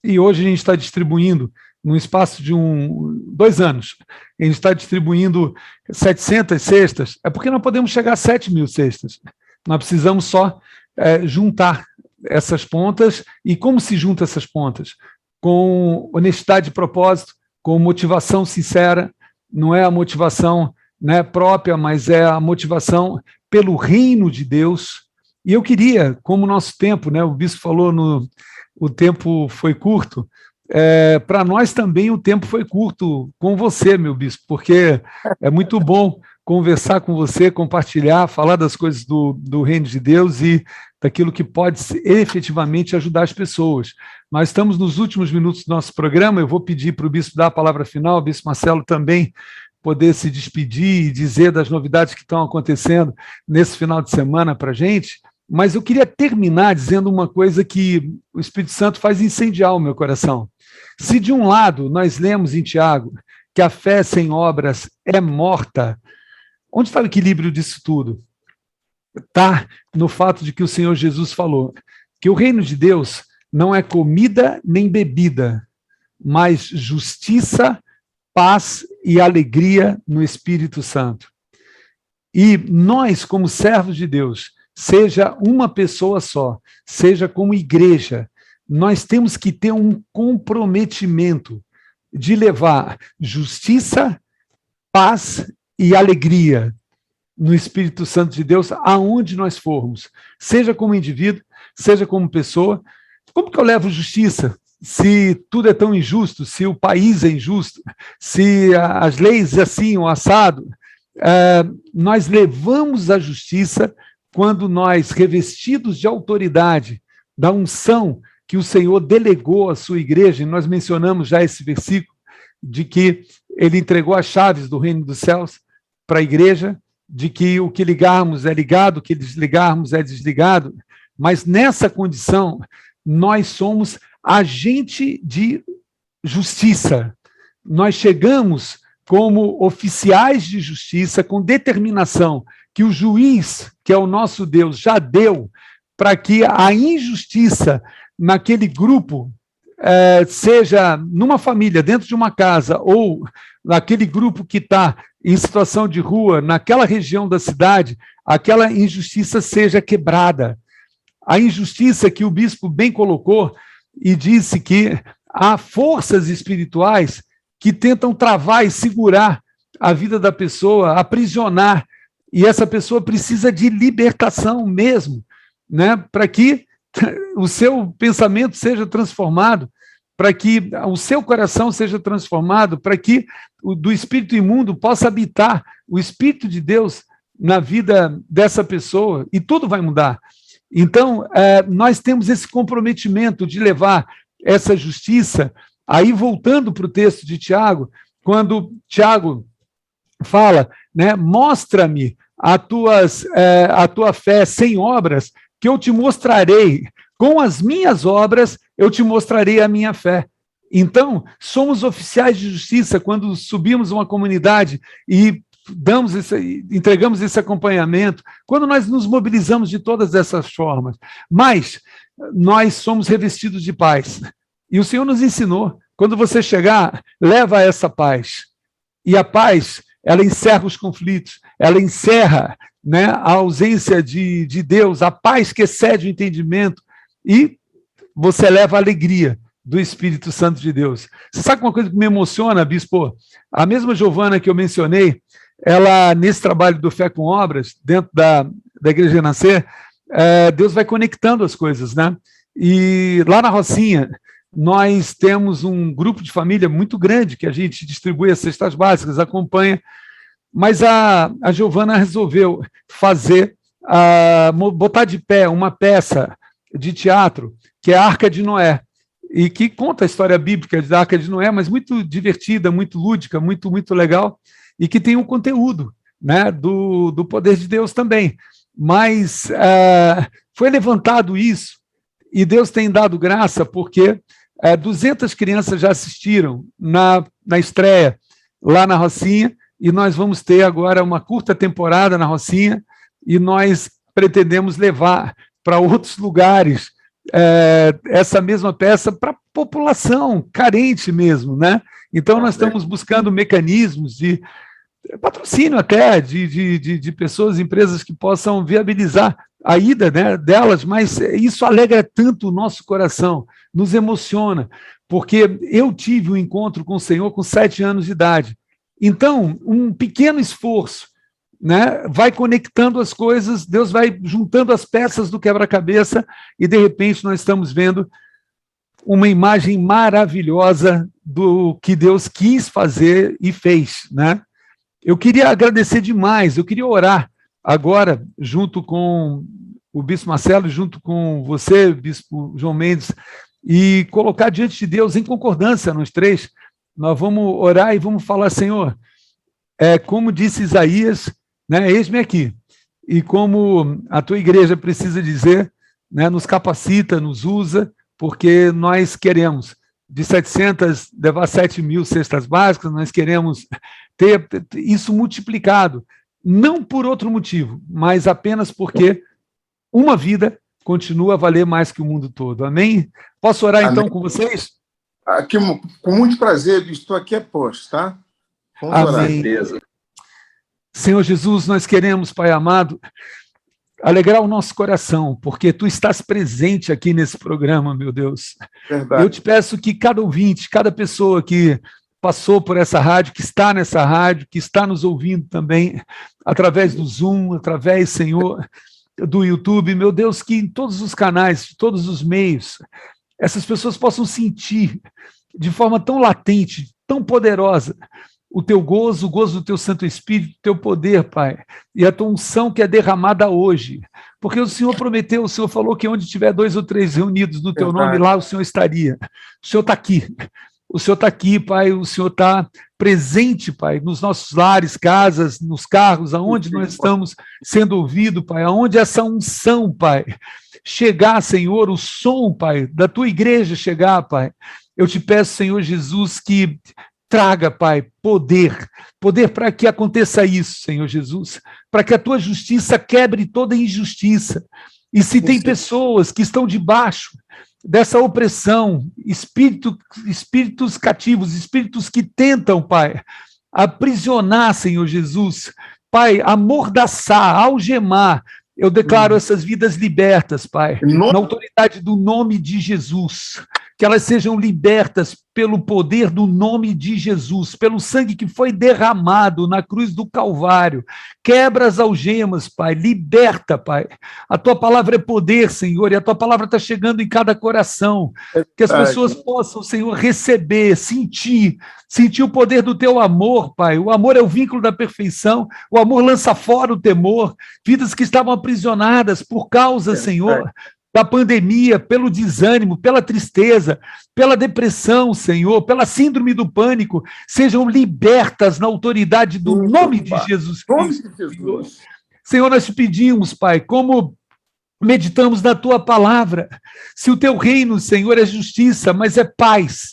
e hoje a gente está distribuindo, no espaço de 2 anos, a gente está distribuindo 700 cestas, é porque nós podemos chegar a 7.000 cestas. Nós precisamos só juntar essas pontas. E como se junta essas pontas? Com honestidade de propósito, com motivação sincera, não é a motivação, né, própria, mas é a motivação pelo reino de Deus. E eu queria, como o nosso tempo, né, o Bispo falou, o tempo foi curto, para nós também o tempo foi curto com você, meu Bispo, porque é muito bom conversar com você, compartilhar, falar das coisas do reino de Deus e daquilo que pode efetivamente ajudar as pessoas. Nós estamos nos últimos minutos do nosso programa. Eu vou pedir para o Bispo dar a palavra final, o Bispo Marcelo também poder se despedir e dizer das novidades que estão acontecendo nesse final de semana para a gente, mas eu queria terminar dizendo uma coisa que o Espírito Santo faz incendiar o meu coração. Se de um lado nós lemos em Tiago que a fé sem obras é morta, onde está o equilíbrio disso tudo? Está no fato de que o Senhor Jesus falou que o reino de Deus não é comida nem bebida, mas justiça, paz e alegria no Espírito Santo. E nós, como servos de Deus, seja uma pessoa só, seja como igreja, nós temos que ter um comprometimento de levar justiça, paz e alegria no Espírito Santo de Deus aonde nós formos, seja como indivíduo, seja como pessoa. Como que eu levo justiça se tudo é tão injusto, se o país é injusto, se as leis assim, o assado? Nós levamos a justiça quando nós, revestidos de autoridade, da unção que o Senhor delegou à sua igreja, e nós mencionamos já esse versículo, de que ele entregou as chaves do reino dos céus para a igreja, de que o que ligarmos é ligado, o que desligarmos é desligado, mas nessa condição nós somos agente de justiça. Nós chegamos como oficiais de justiça, com determinação que o juiz, que é o nosso Deus, já deu para que a injustiça naquele grupo, seja numa família, dentro de uma casa, ou naquele grupo que está em situação de rua, naquela região da cidade, aquela injustiça seja quebrada. A injustiça que o bispo bem colocou e disse que há forças espirituais que tentam travar e segurar a vida da pessoa, aprisionar, e essa pessoa precisa de libertação mesmo, né, para que o seu pensamento seja transformado, para que o seu coração seja transformado, para que do espírito imundo possa habitar o Espírito de Deus na vida dessa pessoa e tudo vai mudar. Então, nós temos esse comprometimento de levar essa justiça. Aí, voltando para o texto de Tiago, quando Tiago fala, né, mostra-me a tua fé sem obras, que eu te mostrarei, com as minhas obras, eu te mostrarei a minha fé. Então, somos oficiais de justiça quando subimos uma comunidade e entregamos esse acompanhamento, quando nós nos mobilizamos de todas essas formas. Mas nós somos revestidos de paz. E o Senhor nos ensinou, quando você chegar, leva essa paz. E a paz, ela encerra os conflitos, ela encerra, né, a ausência de Deus, a paz que excede o entendimento, e você leva a alegria do Espírito Santo de Deus. Você sabe uma coisa que me emociona, bispo? A mesma Giovana que eu mencionei, ela, nesse trabalho do Fé com Obras, dentro da Igreja Renascer, Deus vai conectando as coisas, né? E lá na Rocinha, nós temos um grupo de família muito grande, que a gente distribui as cestas básicas, acompanha, mas a Giovana resolveu botar de pé uma peça de teatro, que é a Arca de Noé, e que conta a história bíblica da Arca de Noé, mas muito divertida, muito lúdica, muito, muito legal, e que tem um conteúdo, né, do poder de Deus também. Mas foi levantado isso, e Deus tem dado graça, porque 200 crianças já assistiram na estreia lá na Rocinha, e nós vamos ter agora uma curta temporada na Rocinha, e nós pretendemos levar para outros lugares essa mesma peça para a população carente mesmo, né? Então, nós estamos buscando mecanismos de patrocínio até, de pessoas, empresas que possam viabilizar a ida, né, delas, mas isso alegra tanto o nosso coração, nos emociona, porque eu tive um encontro com o Senhor com 7 anos de idade. Então, um pequeno esforço, né, vai conectando as coisas, Deus vai juntando as peças do quebra-cabeça e, de repente, nós estamos vendo uma imagem maravilhosa do que Deus quis fazer e fez, né? Eu queria agradecer demais, eu queria orar agora, junto com o Bispo Marcelo, junto com você, Bispo João Mendes, e colocar diante de Deus em concordância, nós três. Nós vamos orar e vamos falar, Senhor, como disse Isaías, né, eis-me aqui, e como a tua igreja precisa dizer, né, nos capacita, nos usa, porque nós queremos, de 700, levar 7.000 cestas básicas, nós queremos ter isso multiplicado, não por outro motivo, mas apenas porque uma vida continua a valer mais que o mundo todo. Amém? Posso orar, Amém, então, com vocês? Aqui, com muito prazer, estou aqui a posto, tá? Vamos Amém. Orar. Senhor Jesus, nós queremos, Pai amado, alegrar o nosso coração, porque Tu estás presente aqui nesse programa, meu Deus. Verdade. Eu te peço que cada ouvinte, cada pessoa que passou por essa rádio, que está nessa rádio, que está nos ouvindo também, através do Zoom, através, Senhor, do YouTube, meu Deus, que em todos os canais, todos os meios, essas pessoas possam sentir de forma tão latente, tão poderosa, o Teu gozo, o gozo do Teu Santo Espírito, o Teu poder, Pai, e a Tua unção que é derramada hoje, porque o Senhor prometeu, o Senhor falou que onde tiver 2 ou 3 reunidos no Teu nome, lá o Senhor estaria. O Senhor está aqui. O Senhor está aqui, Pai, o Senhor está presente, Pai, nos nossos lares, casas, nos carros, aonde nós estamos sendo ouvidos, Pai, aonde essa unção, Pai, chegar, Senhor, o som, Pai, da Tua igreja chegar, Pai. Eu te peço, Senhor Jesus, que traga, Pai, poder para que aconteça isso, Senhor Jesus, para que a Tua justiça quebre toda injustiça. E se tem pessoas que estão debaixo dessa opressão, espíritos cativos, espíritos que tentam, Pai, aprisionar, Senhor Jesus, Pai, amordaçar, algemar, eu declaro essas vidas libertas, Pai, na autoridade do nome de Jesus. que elas sejam libertas pelo poder do nome de Jesus, pelo sangue que foi derramado na cruz do Calvário. Quebra as algemas, Pai, liberta, Pai. A tua palavra é poder, Senhor, e a tua palavra está chegando em cada coração. Que as pessoas possam, Senhor, receber, sentir o poder do teu amor, Pai. O amor é o vínculo da perfeição, o amor lança fora o temor. Vidas que estavam aprisionadas por causa, Senhor, da pandemia, pelo desânimo, pela tristeza, pela depressão, Senhor, pela síndrome do pânico, sejam libertas na autoridade do nome de Jesus Cristo. Senhor. Senhor, nós te pedimos, Pai, como meditamos na tua palavra, se o teu reino, Senhor, é justiça, mas é paz,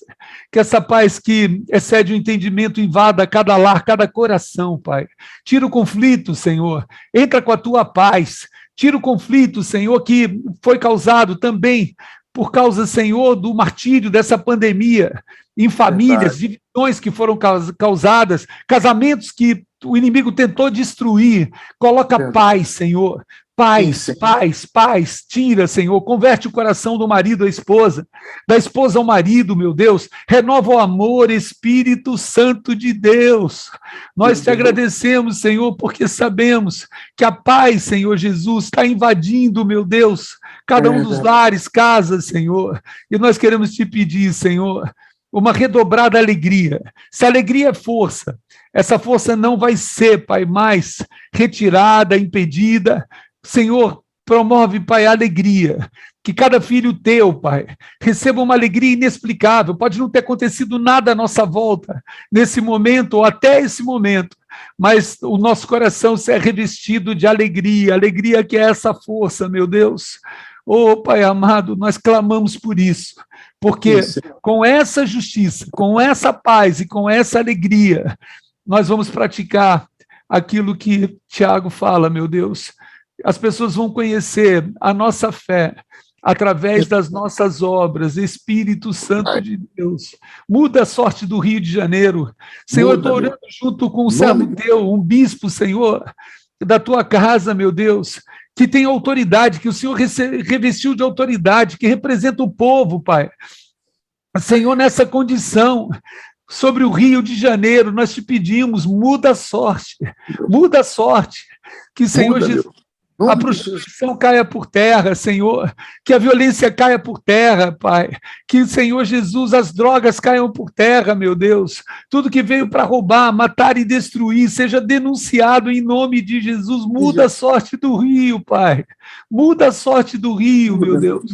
que essa paz que excede o entendimento invada cada lar, cada coração, Pai. Tira o conflito, Senhor, entra com a tua paz. Tira o conflito, Senhor, que foi causado também por causa, Senhor, do martírio dessa pandemia, em famílias, divisões que foram causadas, casamentos que o inimigo tentou destruir. Coloca paz, Senhor. Paz, paz, paz, tira, Senhor, converte o coração do marido à esposa, da esposa ao marido, meu Deus, renova o amor, Espírito Santo de Deus. Nós te agradecemos, Senhor, porque sabemos que a paz, Senhor Jesus, está invadindo, meu Deus, cada um dos lares, casas, Senhor, e nós queremos te pedir, Senhor, uma redobrada alegria. Se alegria é força, essa força não vai ser, Pai, mais retirada, impedida. Senhor, promove, Pai, a alegria, que cada filho teu, Pai, receba uma alegria inexplicável. Pode não ter acontecido nada à nossa volta nesse momento ou até esse momento, mas o nosso coração se é revestido de alegria, alegria que é essa força, meu Deus. Oh, Pai amado, nós clamamos por isso, porque com essa justiça, com essa paz e com essa alegria, nós vamos praticar aquilo que Tiago fala, meu Deus. As pessoas vão conhecer a nossa fé através das nossas obras. Espírito Santo de Deus, muda a sorte do Rio de Janeiro. Senhor, eu estou orando junto com um servo teu, um bispo, Senhor, da tua casa, meu Deus, que tem autoridade, que o Senhor revestiu de autoridade, que representa o povo, Pai. Senhor, nessa condição, sobre o Rio de Janeiro, nós te pedimos, muda a sorte, que, Senhor Jesus, a prostituição caia por terra, Senhor, que a violência caia por terra, Pai, que, Senhor Jesus, as drogas caiam por terra, meu Deus, tudo que veio para roubar, matar e destruir, seja denunciado em nome de Jesus. Muda a sorte do Rio, Pai, muda a sorte do Rio, meu Deus.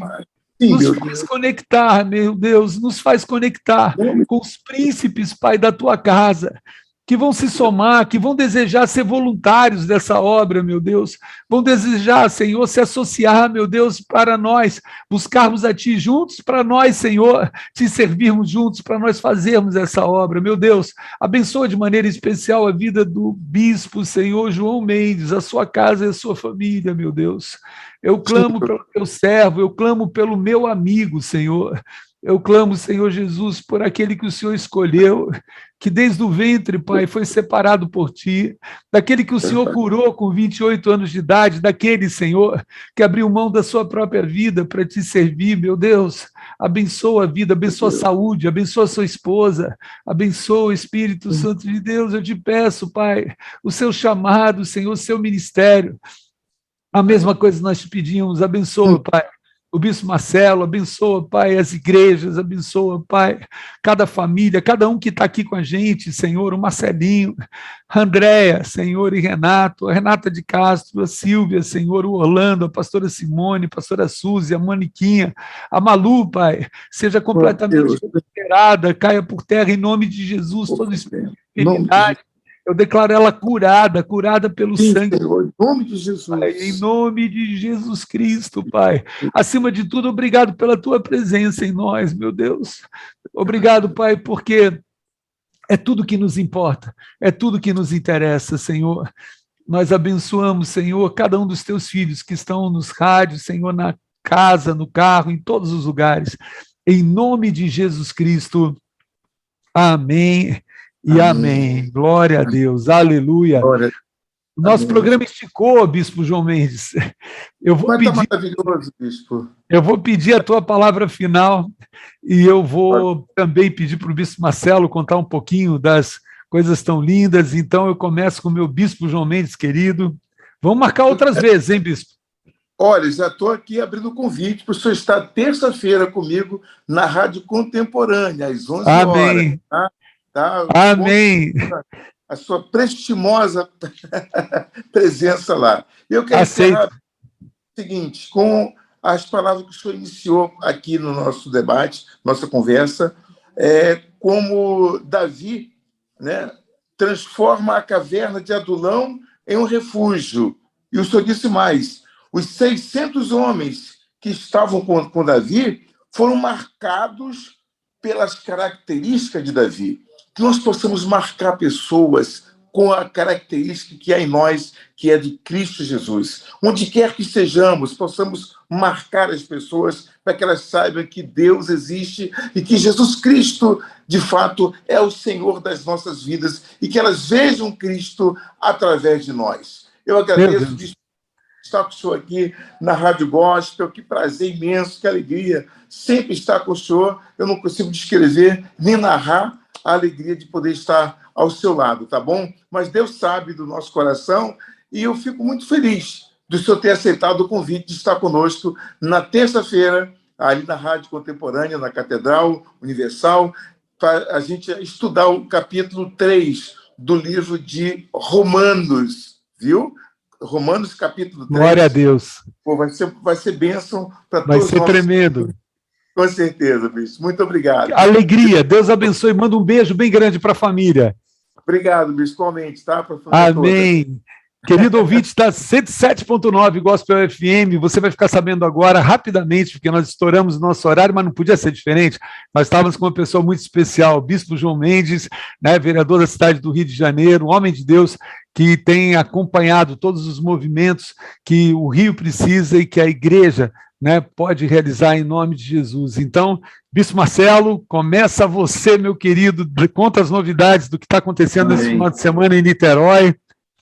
Nos faz conectar, meu Deus, nos faz conectar com os príncipes, Pai, da tua casa, que vão se somar, que vão desejar ser voluntários dessa obra, meu Deus, vão desejar, Senhor, se associar, meu Deus, para nós buscarmos a Ti juntos, para nós, Senhor, Te servirmos juntos, para nós fazermos essa obra, meu Deus. Abençoa de maneira especial a vida do bispo, Senhor João Mendes, a sua casa e a sua família, meu Deus. Eu clamo pelo teu servo, eu clamo pelo meu amigo, Senhor. Eu clamo, Senhor Jesus, por aquele que o Senhor escolheu, que desde o ventre, Pai, foi separado por Ti, daquele que o Senhor curou com 28 anos de idade, daquele, Senhor, que abriu mão da sua própria vida para Te servir, meu Deus. Abençoa a vida, abençoa a saúde, abençoa a sua esposa, abençoa o Espírito Santo de Deus. Eu te peço, Pai, o seu chamado, Senhor, o seu ministério. A mesma coisa nós te pedimos, abençoa, Pai, o bispo Marcelo, abençoa, Pai, as igrejas, abençoa, Pai, cada família, cada um que está aqui com a gente, Senhor, o Marcelinho, a Andréia, Senhor, e Renato, a Renata de Castro, a Silvia, Senhor, o Orlando, a pastora Simone, a pastora Suzy, a Moniquinha, a Malu, Pai, seja completamente recuperada, caia por terra em nome de Jesus, todo espírito de enfermidade. Eu declaro ela curada, curada pelo sangue. Senhor, em nome de Jesus. Pai, em nome de Jesus Cristo, Pai. Acima de tudo, obrigado pela tua presença em nós, meu Deus. Obrigado, Pai, porque é tudo que nos importa, é tudo que nos interessa, Senhor. Nós abençoamos, Senhor, cada um dos teus filhos que estão nos rádios, Senhor, na casa, no carro, em todos os lugares. Em nome de Jesus Cristo. Amém. E amém. Glória a Deus. Aleluia. O nosso programa esticou, Bispo João Mendes. Maravilhoso, Bispo. Eu vou pedir a tua palavra final e eu vou também pedir para o Bispo Marcelo contar um pouquinho das coisas tão lindas. Então, eu começo com o meu Bispo João Mendes, querido. Vamos marcar outras vezes, hein, Bispo? Olha, já estou aqui abrindo o convite para o senhor estar terça-feira comigo na Rádio Contemporânea, às 11 Amém. horas. Tá? Amém. A sua prestimosa presença lá. Eu quero encerrar o seguinte, com as palavras que o senhor iniciou aqui no nosso debate, nossa conversa, como Davi, né, transforma a caverna de Adulão em um refúgio. E o senhor disse mais, os 600 homens que estavam com Davi foram marcados pelas características de Davi. Que nós possamos marcar pessoas com a característica que há em nós, que é de Cristo Jesus. Onde quer que estejamos, possamos marcar as pessoas para que elas saibam que Deus existe e que Jesus Cristo, de fato, é o Senhor das nossas vidas e que elas vejam Cristo através de nós. Eu agradeço de estar com o senhor aqui na Rádio Gospel. Que prazer imenso, que alegria sempre estar com o senhor. Eu não consigo descrever nem narrar a alegria de poder estar ao seu lado, tá bom? Mas Deus sabe do nosso coração e eu fico muito feliz do senhor ter aceitado o convite de estar conosco na terça-feira, ali na Rádio Contemporânea, na Catedral Universal, para a gente estudar o capítulo 3 do livro de Romanos, viu? Romanos, capítulo 3. Glória a Deus. Pô, vai ser bênção para todos nós. Vai ser tremendo. Com certeza, Bispo. Muito obrigado. Alegria. Deus abençoe. Manda um beijo bem grande para a família. Obrigado, Bispo. Igualmente, tá? Amém. Toda. Querido ouvinte, está 107.9 Gospel FM. Você vai ficar sabendo agora, rapidamente, porque nós estouramos o nosso horário, mas não podia ser diferente. Nós estávamos com uma pessoa muito especial, o Bispo João Mendes, né, vereador da cidade do Rio de Janeiro, um homem de Deus que tem acompanhado todos os movimentos que o Rio precisa e que a igreja, né, pode realizar em nome de Jesus. Então, Bispo Marcelo, começa você, meu querido, conta as novidades do que está acontecendo nesse final de semana em Niterói.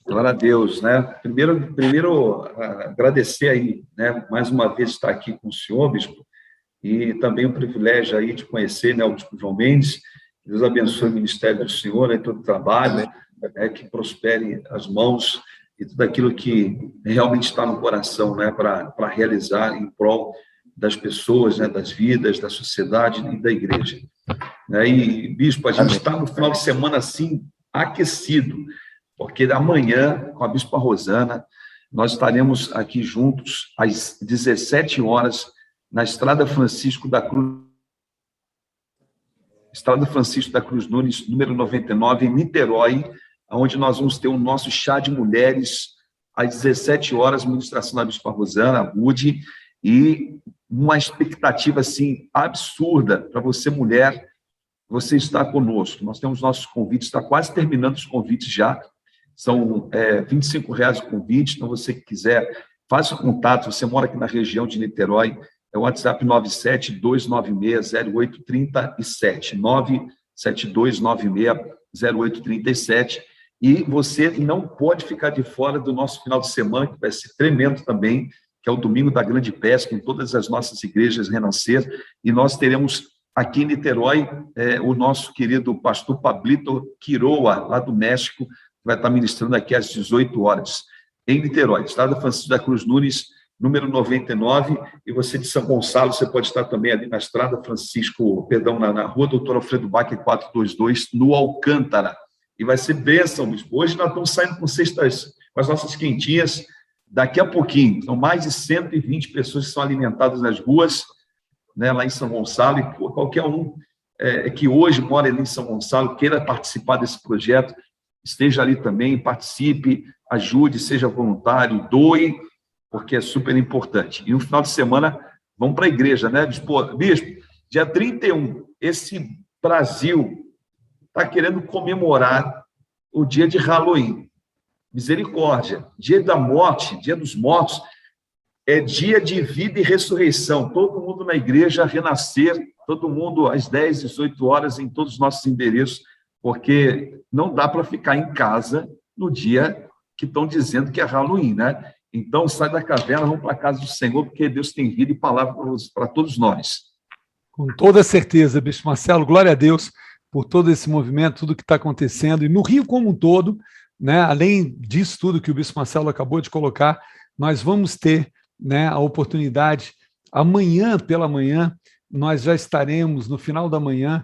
Glória a Deus, né? Primeiro agradecer aí, né, mais uma vez estar aqui com o senhor, Bispo, e também o privilégio aí de conhecer, né, o Bispo João Mendes. Deus abençoe o ministério do senhor, né, todo o trabalho, né, que prospere as mãos e tudo aquilo que realmente está no coração, né, para realizar em prol das pessoas, né, das vidas, da sociedade e da igreja. E, Bispo, a gente está no final de semana, assim, aquecido, porque amanhã, com a Bispa Rosana, nós estaremos aqui juntos às 17 horas na Estrada Francisco da Cruz Nunes, número 99, em Niterói, onde nós vamos ter o nosso chá de mulheres às 17 horas, ministração da Bispa Rosana, Budi, e uma expectativa assim absurda para você, mulher, você estar conosco. Nós temos nossos convites, está quase terminando os convites já, são R$25 o convite, então você que quiser, faça o contato, você mora aqui na região de Niterói, é o WhatsApp 972960837, 972960837, e você não pode ficar de fora do nosso final de semana, que vai ser tremendo também, que é o Domingo da Grande Pesca, em todas as nossas igrejas Renascer, e nós teremos aqui em Niterói o nosso querido pastor Pablito Quiroa, lá do México, que vai estar ministrando aqui às 18 horas, em Niterói, Estrada Francisco da Cruz Nunes, número 99, e você de São Gonçalo, você pode estar também ali na Estrada Francisco, na Rua Doutor Alfredo Bach 422, no Alcântara, e vai ser bênção, Bispo. Hoje nós estamos saindo com cestas, com as nossas quentinhas, daqui a pouquinho, são mais de 120 pessoas que são alimentadas nas ruas, né, lá em São Gonçalo, e qualquer um que hoje mora ali em São Gonçalo, queira participar desse projeto, esteja ali também, participe, ajude, seja voluntário, doe, porque é super importante. E no final de semana, vamos para a igreja, né, Bispo? Dia 31, esse Brasil está querendo comemorar o dia de Halloween. Misericórdia. Dia da morte, dia dos mortos, é dia de vida e ressurreição. Todo mundo na igreja renascer, todo mundo às 10, 18 horas em todos os nossos endereços, porque não dá para ficar em casa no dia que estão dizendo que é Halloween, né? Então, sai da caverna, vamos para a casa do Senhor, porque Deus tem vida e palavra para todos nós. Com toda certeza, Bispo Marcelo, glória a Deus por todo esse movimento, tudo que está acontecendo. E no Rio como um todo, né, além disso tudo que o Bispo Marcelo acabou de colocar, nós vamos ter, né, a oportunidade, amanhã pela manhã, nós já estaremos, no final da manhã,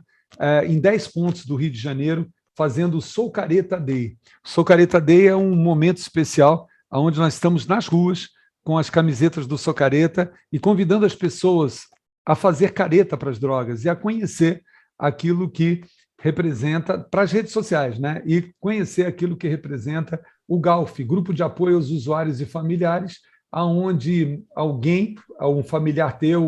em 10 pontos do Rio de Janeiro, fazendo o Sou Careta Day. O Sou Careta Day é um momento especial, onde nós estamos nas ruas, com as camisetas do Sou Careta, e convidando as pessoas a fazer careta para as drogas e a conhecer aquilo que representa para as redes sociais, né? E conhecer aquilo que representa o GALF, Grupo de Apoio aos Usuários e Familiares, aonde alguém, um familiar teu,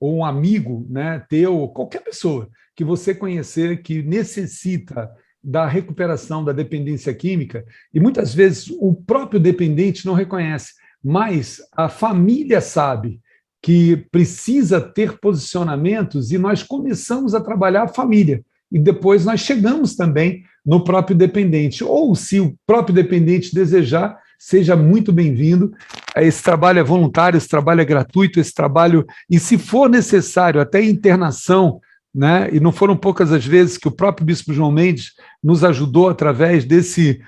ou um amigo, né, teu, qualquer pessoa que você conhecer que necessita da recuperação da dependência química, e muitas vezes o próprio dependente não reconhece, mas a família sabe que precisa ter posicionamentos e nós começamos a trabalhar a família. E depois nós chegamos também no próprio dependente. Ou, se o próprio dependente desejar, seja muito bem-vindo. Esse trabalho é voluntário, esse trabalho é gratuito, esse trabalho, e se for necessário, até internação, né? E não foram poucas as vezes que o próprio Bispo João Mendes nos ajudou através desse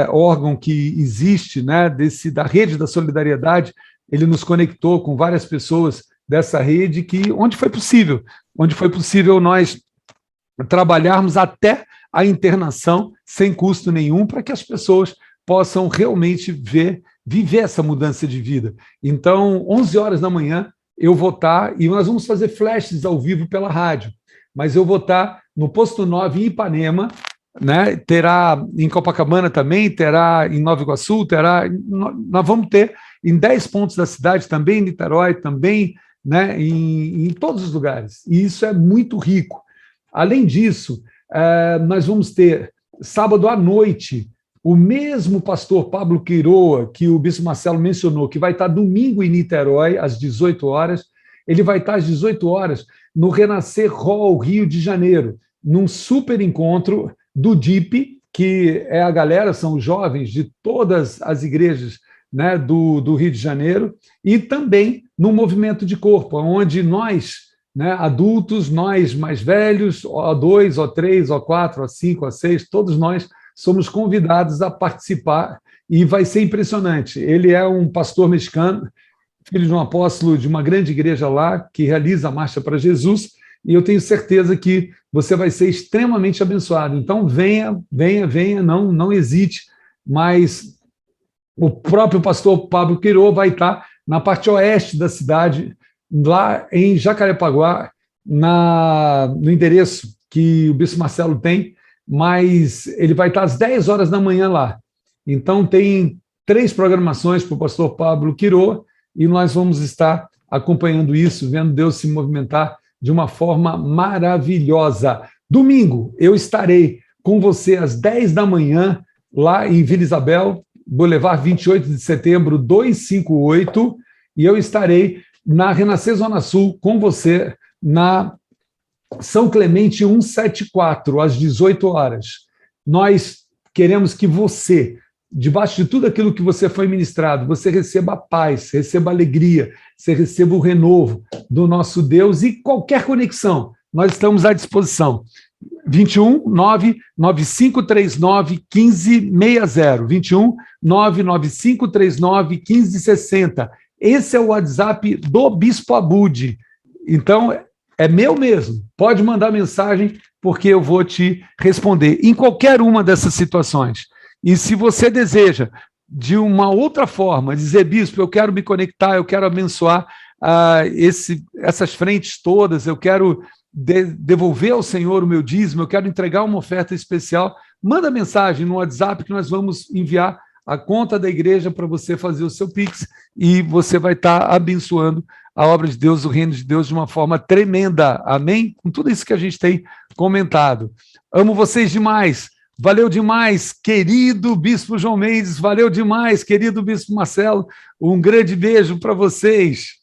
órgão que existe, né? Da Rede da Solidariedade. Ele nos conectou com várias pessoas dessa rede, onde foi possível nós trabalharmos até a internação sem custo nenhum, para que as pessoas possam realmente viver essa mudança de vida. Então, 11 horas da manhã, eu vou estar, e nós vamos fazer flashes ao vivo pela rádio, mas eu vou estar no Posto 9 em Ipanema, né? Terá em Copacabana também, terá em Nova Iguaçu, nós vamos ter em 10 pontos da cidade, também em Niterói, também, né, em todos os lugares. E isso é muito rico. Além disso, nós vamos ter, sábado à noite, o mesmo pastor Pablo Quiroa, que o Bispo Marcelo mencionou, que vai estar domingo em Niterói, às 18 horas, ele vai estar às 18 horas no Renascer Hall, Rio de Janeiro, num super encontro do DIP, que é a galera, são os jovens de todas as igrejas, né, do Rio de Janeiro, e também no Movimento de Corpo, onde nós, né, adultos, nós mais velhos, O2, O3, O4, O5, O6, todos nós somos convidados a participar, e vai ser impressionante. Ele é um pastor mexicano, filho de um apóstolo de uma grande igreja lá, que realiza a Marcha para Jesus, e eu tenho certeza que você vai ser extremamente abençoado. Então, venha, não hesite, mas o próprio pastor Pablo Quiroa vai estar na parte oeste da cidade, lá em Jacarepaguá, no endereço que o Bispo Marcelo tem, mas ele vai estar às 10 horas da manhã lá. Então, tem 3 programações para o pastor Pablo Quiroa, e nós vamos estar acompanhando isso, vendo Deus se movimentar de uma forma maravilhosa. Domingo, eu estarei com você às 10 da manhã, lá em Vila Isabel, Boulevard 28 de setembro, 258, e eu estarei na Renascer Zona Sul com você na São Clemente 174, às 18 horas. Nós queremos que você, debaixo de tudo aquilo que você foi ministrado, você receba a paz, receba a alegria, você receba o renovo do nosso Deus, e qualquer conexão, nós estamos à disposição. 21 99539 1560, 21 99539 1560. Esse é o WhatsApp do Bispo Abud. Então, é meu mesmo. Pode mandar mensagem, porque eu vou te responder em qualquer uma dessas situações. E se você deseja, de uma outra forma, dizer, bispo, eu quero me conectar, eu quero abençoar essas frentes todas, eu quero devolver ao Senhor o meu dízimo, eu quero entregar uma oferta especial, manda mensagem no WhatsApp que nós vamos enviar a conta da igreja para você fazer o seu Pix, e você vai estar abençoando a obra de Deus, o reino de Deus, de uma forma tremenda. Amém? Com tudo isso que a gente tem comentado. Amo vocês demais. Valeu demais, querido Bispo João Mendes. Valeu demais, querido Bispo Marcelo. Um grande beijo para vocês.